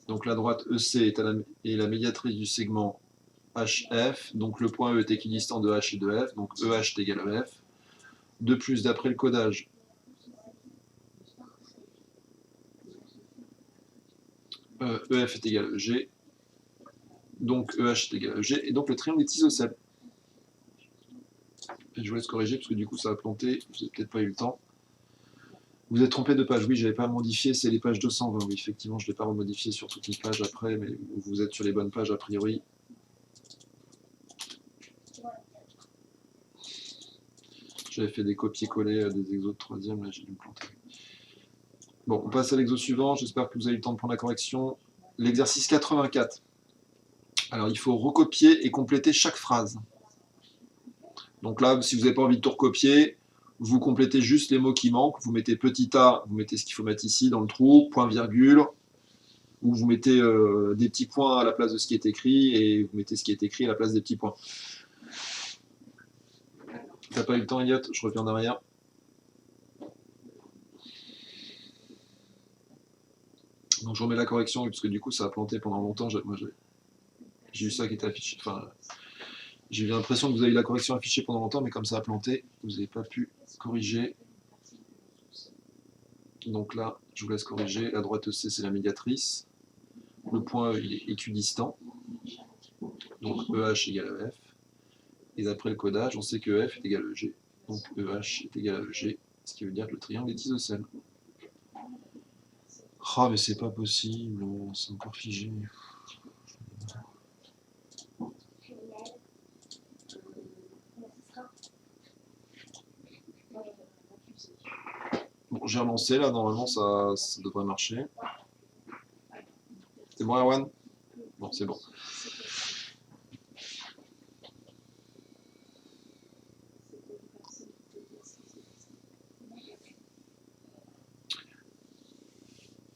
Speaker 1: Donc la droite EC est la médiatrice du segment HF. Donc le point E est équidistant de H et de F. Donc EH est égal à F. De plus, d'après le codage, EF est égal à EG. Donc EH est égal à EG. Et donc le triangle est isocèle. Et je vous laisse corriger parce que du coup ça a planté, vous n'avez peut-être pas eu le temps. Vous êtes trompé de page, oui, j'avais pas modifié, c'est les pages 220, oui, effectivement, je ne l'ai pas remodifié sur toutes les pages après, mais vous êtes sur les bonnes pages a priori. J'avais fait des copier-coller des exos de troisième, là j'ai dû me planter. Bon, on passe à l'exo suivant, j'espère que vous avez eu le temps de prendre la correction. L'exercice 84. Alors il faut recopier et compléter chaque phrase. Donc là, si vous n'avez pas envie de tout recopier, vous complétez juste les mots qui manquent, vous mettez petit a, vous mettez ce qu'il faut mettre ici dans le trou, point virgule, ou vous mettez des petits points à la place de ce qui est écrit, et vous mettez ce qui est écrit à la place des petits points. T'as pas eu le temps, Elliot? Je reviens en arrière. Donc je remets la correction, parce que du coup ça a planté pendant longtemps. Moi j'ai eu ça qui était affiché. Enfin, j'ai eu l'impression que vous avez eu la correction affichée pendant longtemps, mais comme ça a planté, vous n'avez pas pu corriger. Donc là, je vous laisse corriger. La droite EC, c'est la médiatrice. Le point E, il est équidistant. Donc EH égale EF. Et d'après le codage, on sait que EF est égal à EG. Donc EH est égal à EG, ce qui veut dire que le triangle est isocèle. Ah, mais c'est pas possible, c'est encore figé. Bon, j'ai relancé là, normalement ça devrait marcher. C'est bon, Erwan? Bon, c'est bon.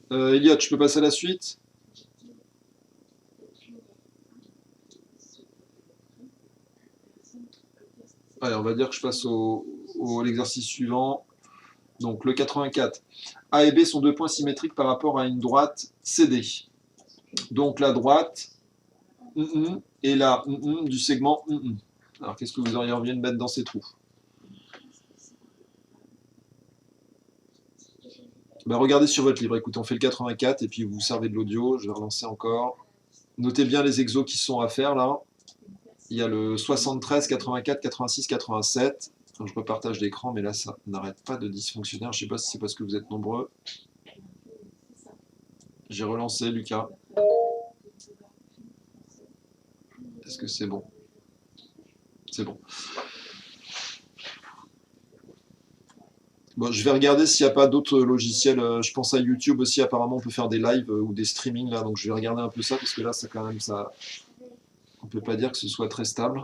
Speaker 1: Elliot, je peux passer à la suite? Allez, on va dire que je passe à l'exercice suivant. Donc le 84. A et B sont deux points symétriques par rapport à une droite CD. Donc la droite et la du segment Alors qu'est-ce que vous auriez envie de mettre dans ces trous? Ben, regardez sur votre livre. Écoutez, on fait le 84 et puis vous servez de l'audio. Je vais relancer encore. Notez bien les exos qui sont à faire là. Il y a le 73, 84, 86, 87. Je repartage l'écran, mais là, ça n'arrête pas de dysfonctionner. Je ne sais pas si c'est parce que vous êtes nombreux. J'ai relancé, Lucas. Est-ce que c'est bon? C'est bon. Bon, je vais regarder s'il n'y a pas d'autres logiciels. Je pense à YouTube aussi, apparemment, on peut faire des lives ou des streamings, là. Donc, je vais regarder un peu ça, parce que là, ça, quand même, ça... On ne peut pas dire que ce soit très stable.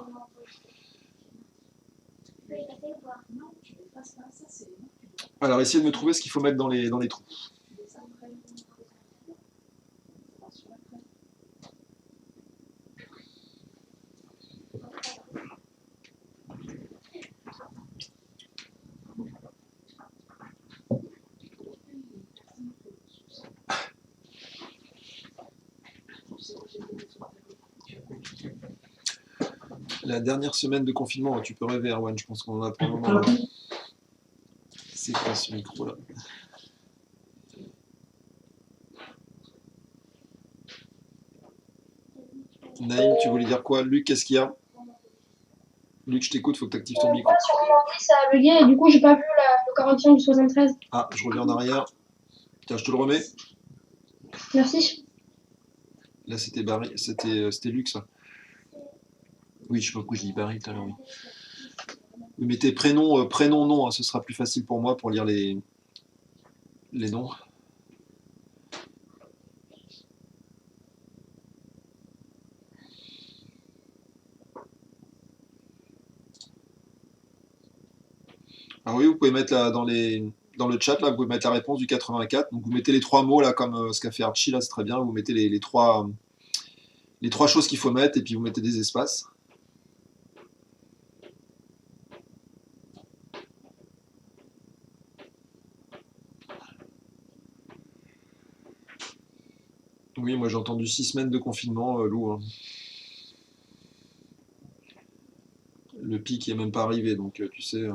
Speaker 1: Alors, essayez de me trouver ce qu'il faut mettre dans les trous. La dernière semaine de confinement, tu peux rêver, Erwan, je pense qu'on en a pour le moment. C'est quoi ce micro là? Naïm, tu voulais dire quoi? Luc, qu'est-ce qu'il y a? Luc, je t'écoute, faut que tu actives ton micro.
Speaker 3: Sur mon ordi, ça a bugué et du coup, j'ai pas vu la correction du 73.
Speaker 1: Ah, je reviens en arrière. Tiens, je te le remets.
Speaker 3: Merci.
Speaker 1: Là, c'était Barry, c'était Luc, ça. Oui, je sais pas pourquoi je dis Barry tout à l'heure, oui. Vous mettez prénom, prénom, nom, hein, ce sera plus facile pour moi pour lire les noms. Ah oui, vous pouvez mettre là, dans le chat, là, vous pouvez mettre la réponse du 84. Donc vous mettez les trois mots, là, comme ce qu'a fait Archie, là, c'est très bien. Vous mettez les trois choses qu'il faut mettre et puis vous mettez des espaces. Oui, moi j'ai entendu 6 semaines de confinement, Lou. Hein. Le pic n'est même pas arrivé, donc tu sais.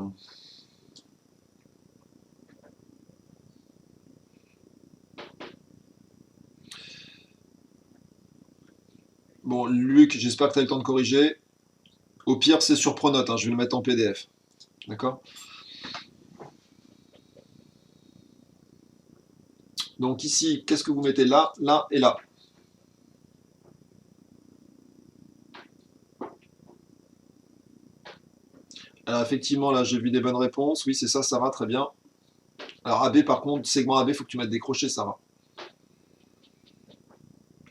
Speaker 1: Bon, Luc, j'espère que tu as eu le temps de corriger. Au pire, c'est sur Pronote, hein, je vais le mettre en PDF. D'accord? Donc ici, qu'est-ce que vous mettez là, là et là? Alors effectivement, là, j'ai vu des bonnes réponses. Oui, c'est ça, Sarah, très bien. Alors AB, par contre, segment AB, il faut que tu mettes des crochets, Sarah.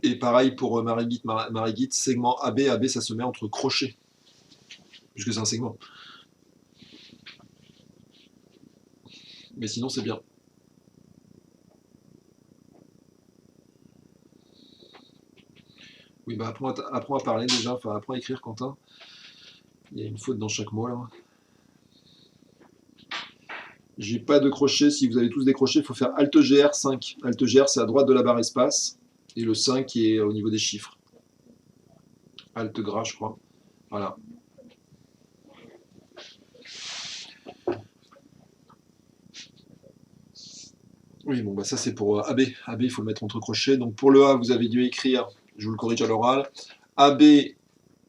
Speaker 1: Et pareil pour Marie-Guite, segment AB, AB, ça se met entre crochets, puisque c'est un segment. Mais sinon, c'est bien. Oui, bah apprends à parler déjà, enfin apprends à écrire, Quentin. Il y a une faute dans chaque mot, là. J'ai pas de crochet, si vous avez tous des crochets, il faut faire Alt GR 5. Alt GR, c'est à droite de la barre espace, et le 5 qui est au niveau des chiffres. Alt gras, je crois. Voilà. Oui, bon, bah ça c'est pour AB. AB, il faut le mettre entre crochets. Donc pour le A, vous avez dû écrire, je vous le corrige à l'oral, AB,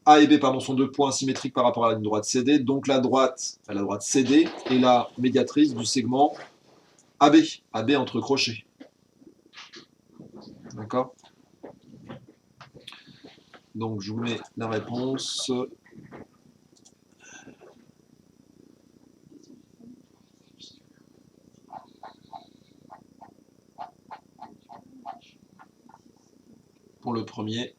Speaker 1: A et B pardon, sont deux points symétriques par rapport à la ligne droite CD. Donc la droite CD est la médiatrice du segment AB. AB entre crochets. D'accord? Donc je vous mets la réponse. Pour le premier.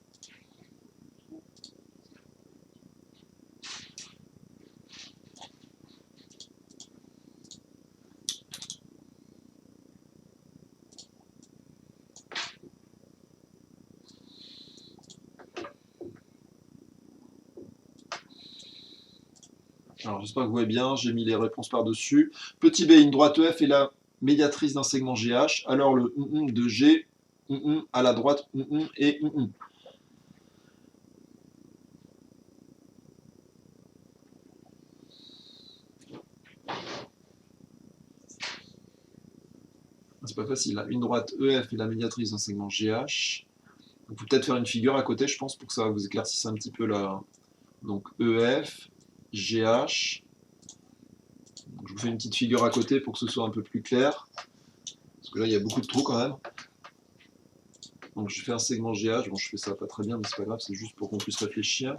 Speaker 1: Alors j'espère que vous voyez bien, j'ai mis les réponses par-dessus. Petit b, une droite EF est la médiatrice d'un segment GH, alors le de G à la droite et c'est pas facile, là. Une droite EF est la médiatrice d'un segment GH. Donc, faut peut-être faire une figure à côté, je pense, pour que ça vous éclaircisse un petit peu là. Donc EF, GH. Donc, je vous fais une petite figure à côté pour que ce soit un peu plus clair. Parce que là, il y a beaucoup de trous quand même. Donc je fais un segment GH. Bon, je fais ça pas très bien, mais c'est pas grave, c'est juste pour qu'on puisse réfléchir.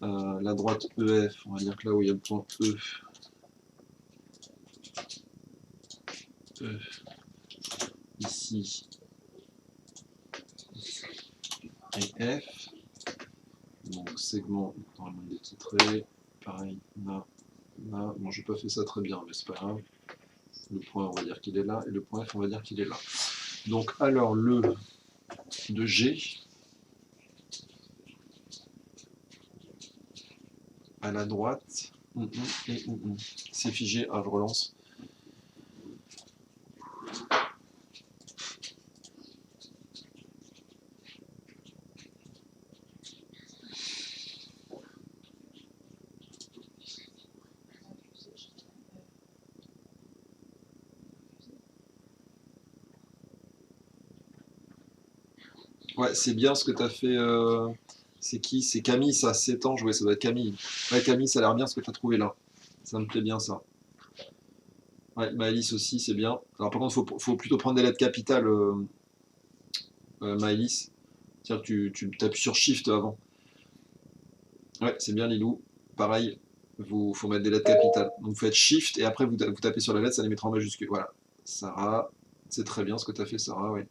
Speaker 1: La droite EF, on va dire que là où il y a le point E. Ici et F. Donc segment, normalement des petits traits. Pareil, là, là. Bon, j'ai pas fait ça très bien, mais c'est pas grave. Le point, on va dire qu'il est là, et le point F, on va dire qu'il est là. Donc, alors, le de G à la droite, et c'est figé. Ah, je relance. Ouais, c'est bien ce que tu as fait. C'est qui? C'est Camille, ça, 7 ans. Ouais, ça doit être Camille. Ouais, Camille, ça a l'air bien ce que tu as trouvé là. Ça me plaît bien, ça. Ouais, Maëlys aussi, c'est bien. Alors, par contre, faut plutôt prendre des lettres capitales, Maëlys. C'est-à-dire que tu appuies sur Shift avant. Ouais, c'est bien, Lilou. Pareil, faut mettre des lettres capitales. Donc, vous faites Shift et après, vous tapez sur la lettre, ça les mettra en majuscule. Voilà. Sarah, c'est très bien ce que tu as fait, Sarah, oui.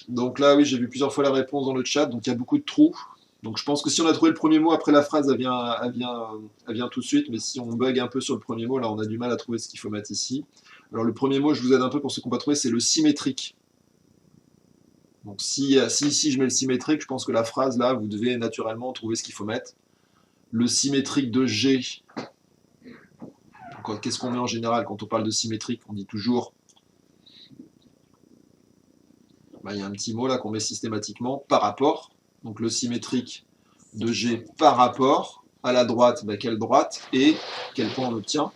Speaker 1: Donc là, oui, j'ai vu plusieurs fois la réponse dans le chat, donc il y a beaucoup de trous. Donc je pense que si on a trouvé le premier mot, après la phrase, elle vient tout de suite, mais si on bug un peu sur le premier mot, là, on a du mal à trouver ce qu'il faut mettre ici. Alors le premier mot, je vous aide un peu pour ceux qui n'ont pas trouvé, c'est le symétrique. Donc si ici je mets le symétrique, je pense que la phrase, là, vous devez naturellement trouver ce qu'il faut mettre. Le symétrique de G. Qu'est-ce qu'on met en général quand on parle de symétrique? On dit toujours... il y a un petit mot là qu'on met systématiquement, par rapport. Donc le symétrique de G par rapport à la droite, quelle droite et quel point on obtient.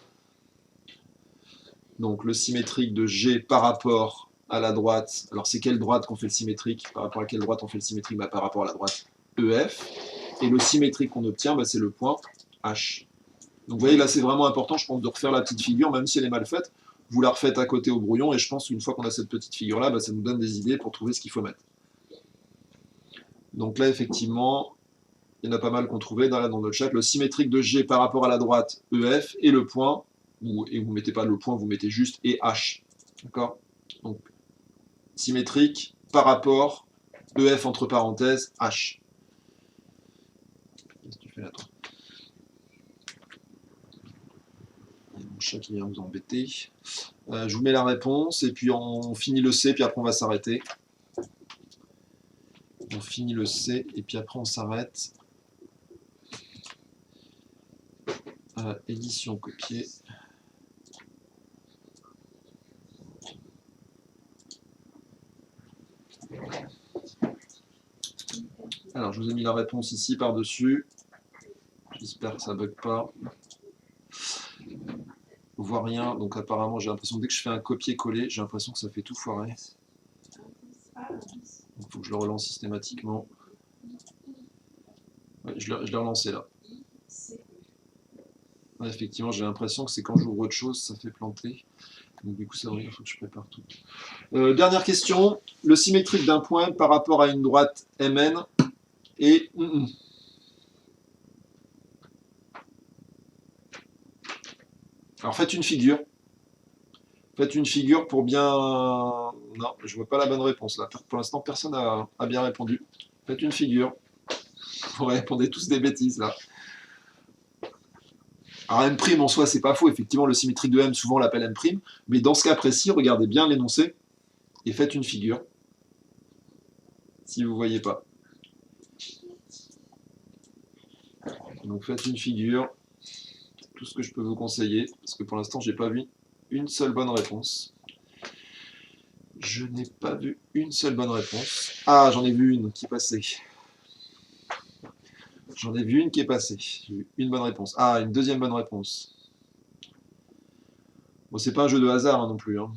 Speaker 1: Donc le symétrique de G par rapport à la droite. Alors c'est quelle droite qu'on fait le symétrique? Par rapport à quelle droite on fait le symétrique? Par rapport à la droite. EF. Et le symétrique qu'on obtient, bah, c'est le point H. Donc vous voyez, là, c'est vraiment important, je pense, de refaire la petite figure, même si elle est mal faite. Vous la refaites à côté au brouillon, et je pense qu'une fois qu'on a cette petite figure-là, bah, ça nous donne des idées pour trouver ce qu'il faut mettre. Donc là, effectivement, il y en a pas mal qu'on trouvait dans notre chat. Le symétrique de G par rapport à la droite, EF, et le point, et vous ne mettez pas le point, vous mettez juste et H. D'accord? Donc, symétrique par rapport, EF entre parenthèses, H. Qu'est-ce que tu fais là, toi? Il y a mon chat qui vient vous embêter. Je vous mets la réponse, et puis on finit le C, puis après on va s'arrêter. On finit le C, et puis après on s'arrête. Édition copier. Alors, je vous ai mis la réponse ici par-dessus. J'espère que ça ne bug pas. On voit rien, donc apparemment, j'ai l'impression que dès que je fais un copier-coller, j'ai l'impression que ça fait tout foirer. Il faut que je le relance systématiquement. Ouais, je l'ai relancé là. Ouais, effectivement, j'ai l'impression que c'est quand j'ouvre autre chose, ça fait planter. Donc du coup, ça veut dire qu'il faut que je prépare tout. Dernière question. Le symétrique d'un point par rapport à une droite MN est... Alors faites une figure. Faites une figure pour bien... Non, je vois pas la bonne réponse là. Pour l'instant, personne n'a bien répondu. Faites une figure. Vous répondez tous des bêtises là. Alors M' en soi, c'est pas faux. Effectivement, le symétrique de M, souvent on l'appelle M'. Mais dans ce cas précis, regardez bien l'énoncé et faites une figure. Si vous ne voyez pas. Donc faites une figure. C'est tout ce que je peux vous conseiller. Parce que pour l'instant, j'ai pas vu une seule bonne réponse. Je n'ai pas vu une seule bonne réponse. Ah, j'en ai vu une qui passait. J'en ai vu une qui est passée. J'ai eu une bonne réponse. Ah, une deuxième bonne réponse. Bon, c'est pas un jeu de hasard hein, non plus. Hein.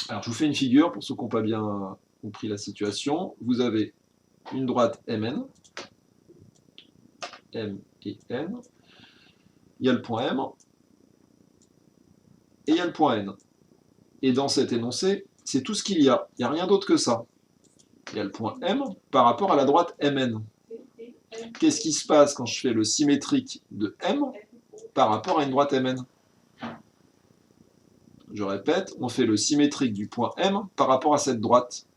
Speaker 1: Alors, je vous fais une figure pour ceux qui n'ont pas bien compris la situation. Vous avez une droite MN. M et N. Il y a le point M. Et il y a le point N. Et dans cet énoncé, c'est tout ce qu'il y a. Il n'y a rien d'autre que ça. Il y a le point M par rapport à la droite MN. Qu'est-ce qui se passe quand je fais le symétrique de M par rapport à une droite MN? Je répète, on fait le symétrique du point M par rapport à cette droite.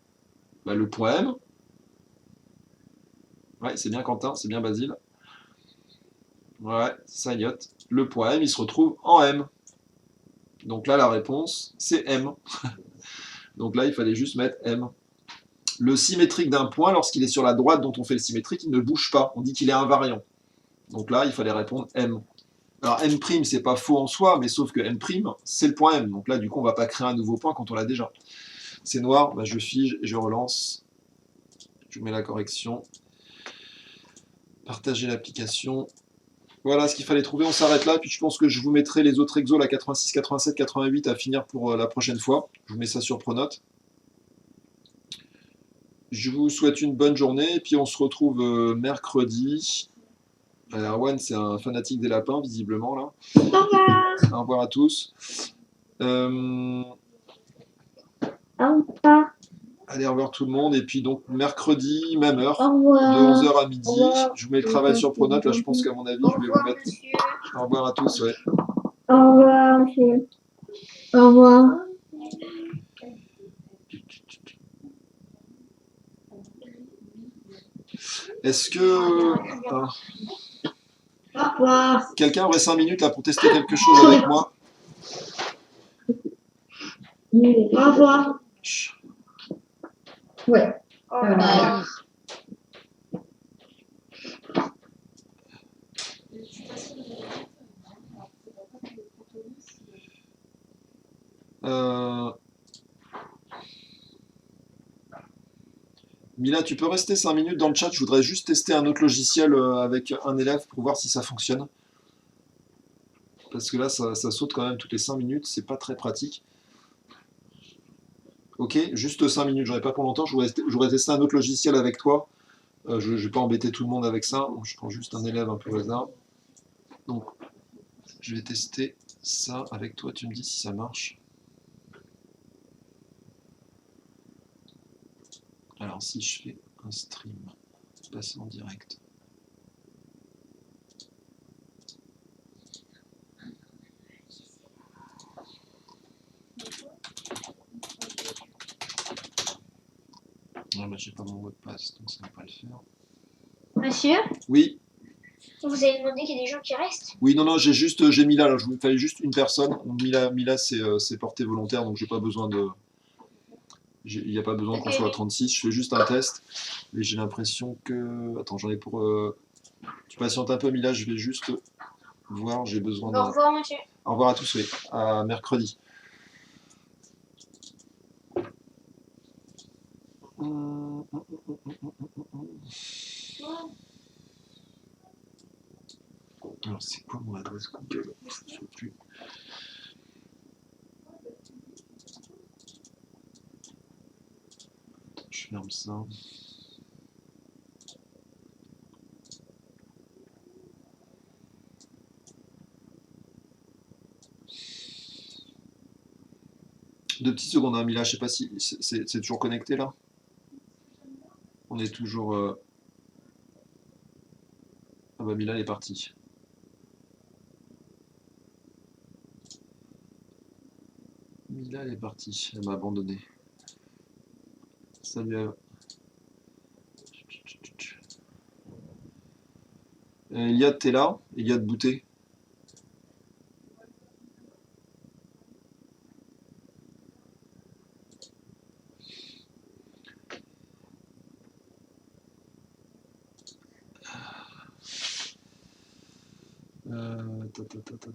Speaker 1: Bah, le point M, ouais, c'est bien Quentin, c'est bien Basile. Ouais, ça yote. Le point M, il se retrouve en M. Donc là, la réponse, c'est M. Donc là, il fallait juste mettre M. Le symétrique d'un point, lorsqu'il est sur la droite dont on fait le symétrique, il ne bouge pas. On dit qu'il est invariant. Donc là, il fallait répondre M. Alors M', c'est pas faux en soi, mais sauf que M', c'est le point M. Donc là, du coup, on ne va pas créer un nouveau point quand on l'a déjà. C'est noir, bah, je fige et je relance. Je vous mets la correction. Partager l'application. Voilà ce qu'il fallait trouver, on s'arrête là, puis je pense que je vous mettrai les autres exos, la 86, 87, 88 à finir pour la prochaine fois. Je vous mets ça sur Pronote. Je vous souhaite une bonne journée, et puis on se retrouve mercredi. Erwan, c'est un fanatique des lapins, visiblement, là.
Speaker 3: Au revoir.
Speaker 1: Au revoir à tous.
Speaker 3: Au revoir.
Speaker 1: Allez, au revoir tout le monde, et puis donc mercredi, même heure,
Speaker 3: Au revoir.
Speaker 1: de 11h à midi.
Speaker 3: Au revoir.
Speaker 1: Je vous mets le travail sur Pronote, là je pense qu'à mon avis, je vais vous mettre...
Speaker 3: Monsieur.
Speaker 1: Au revoir à tous, ouais.
Speaker 3: Au revoir, monsieur. Au revoir.
Speaker 1: Est-ce que...
Speaker 3: Au revoir.
Speaker 1: Quelqu'un aurait 5 minutes là pour tester quelque chose avec moi?
Speaker 3: Au revoir.
Speaker 1: Chut.
Speaker 3: Ouais.
Speaker 1: Mila, tu peux rester 5 minutes dans le chat, je voudrais juste tester un autre logiciel avec un élève pour voir si ça fonctionne. Parce que là, ça saute quand même toutes les 5 minutes, c'est pas très pratique. Ok, juste 5 minutes, j'en ai pas pour longtemps, je voudrais tester un autre logiciel avec toi Je ne vais pas embêter tout le monde avec ça. Je prends juste un élève un peu au hasard. Donc, je vais tester ça avec toi. Tu me dis si ça marche. Alors, si je fais un stream, passer en direct. Ah bah, j'ai pas mon mot de passe, donc ça va pas le faire.
Speaker 2: Monsieur,
Speaker 1: Oui,
Speaker 2: vous avez demandé qu'il y ait des gens qui restent?
Speaker 1: oui, non, j'ai Mila, là, il fallait juste une personne. Donc, Mila c'est porté volontaire, donc j'ai pas besoin de. Il n'y a pas besoin qu'on soit à 36, je fais juste un test. Et j'ai l'impression que. Attends, j'en ai pour. Tu patientes un peu, Mila, je vais juste voir, j'ai besoin de.
Speaker 2: Au revoir, monsieur.
Speaker 1: Au revoir à tous, oui. À mercredi. Alors, c'est quoi mon adresse Google? Je ne sais plus. Je ferme ça. Deux petites secondes, hein, Mila, je sais pas si c'est toujours connecté là. On est toujours. Ah bah Mila elle est partie. Mila elle est partie, elle m'a abandonné. Salut Eve. Eliade, t'es là? Eliade Boutet.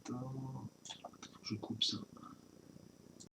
Speaker 1: Ta. Je coupe ça.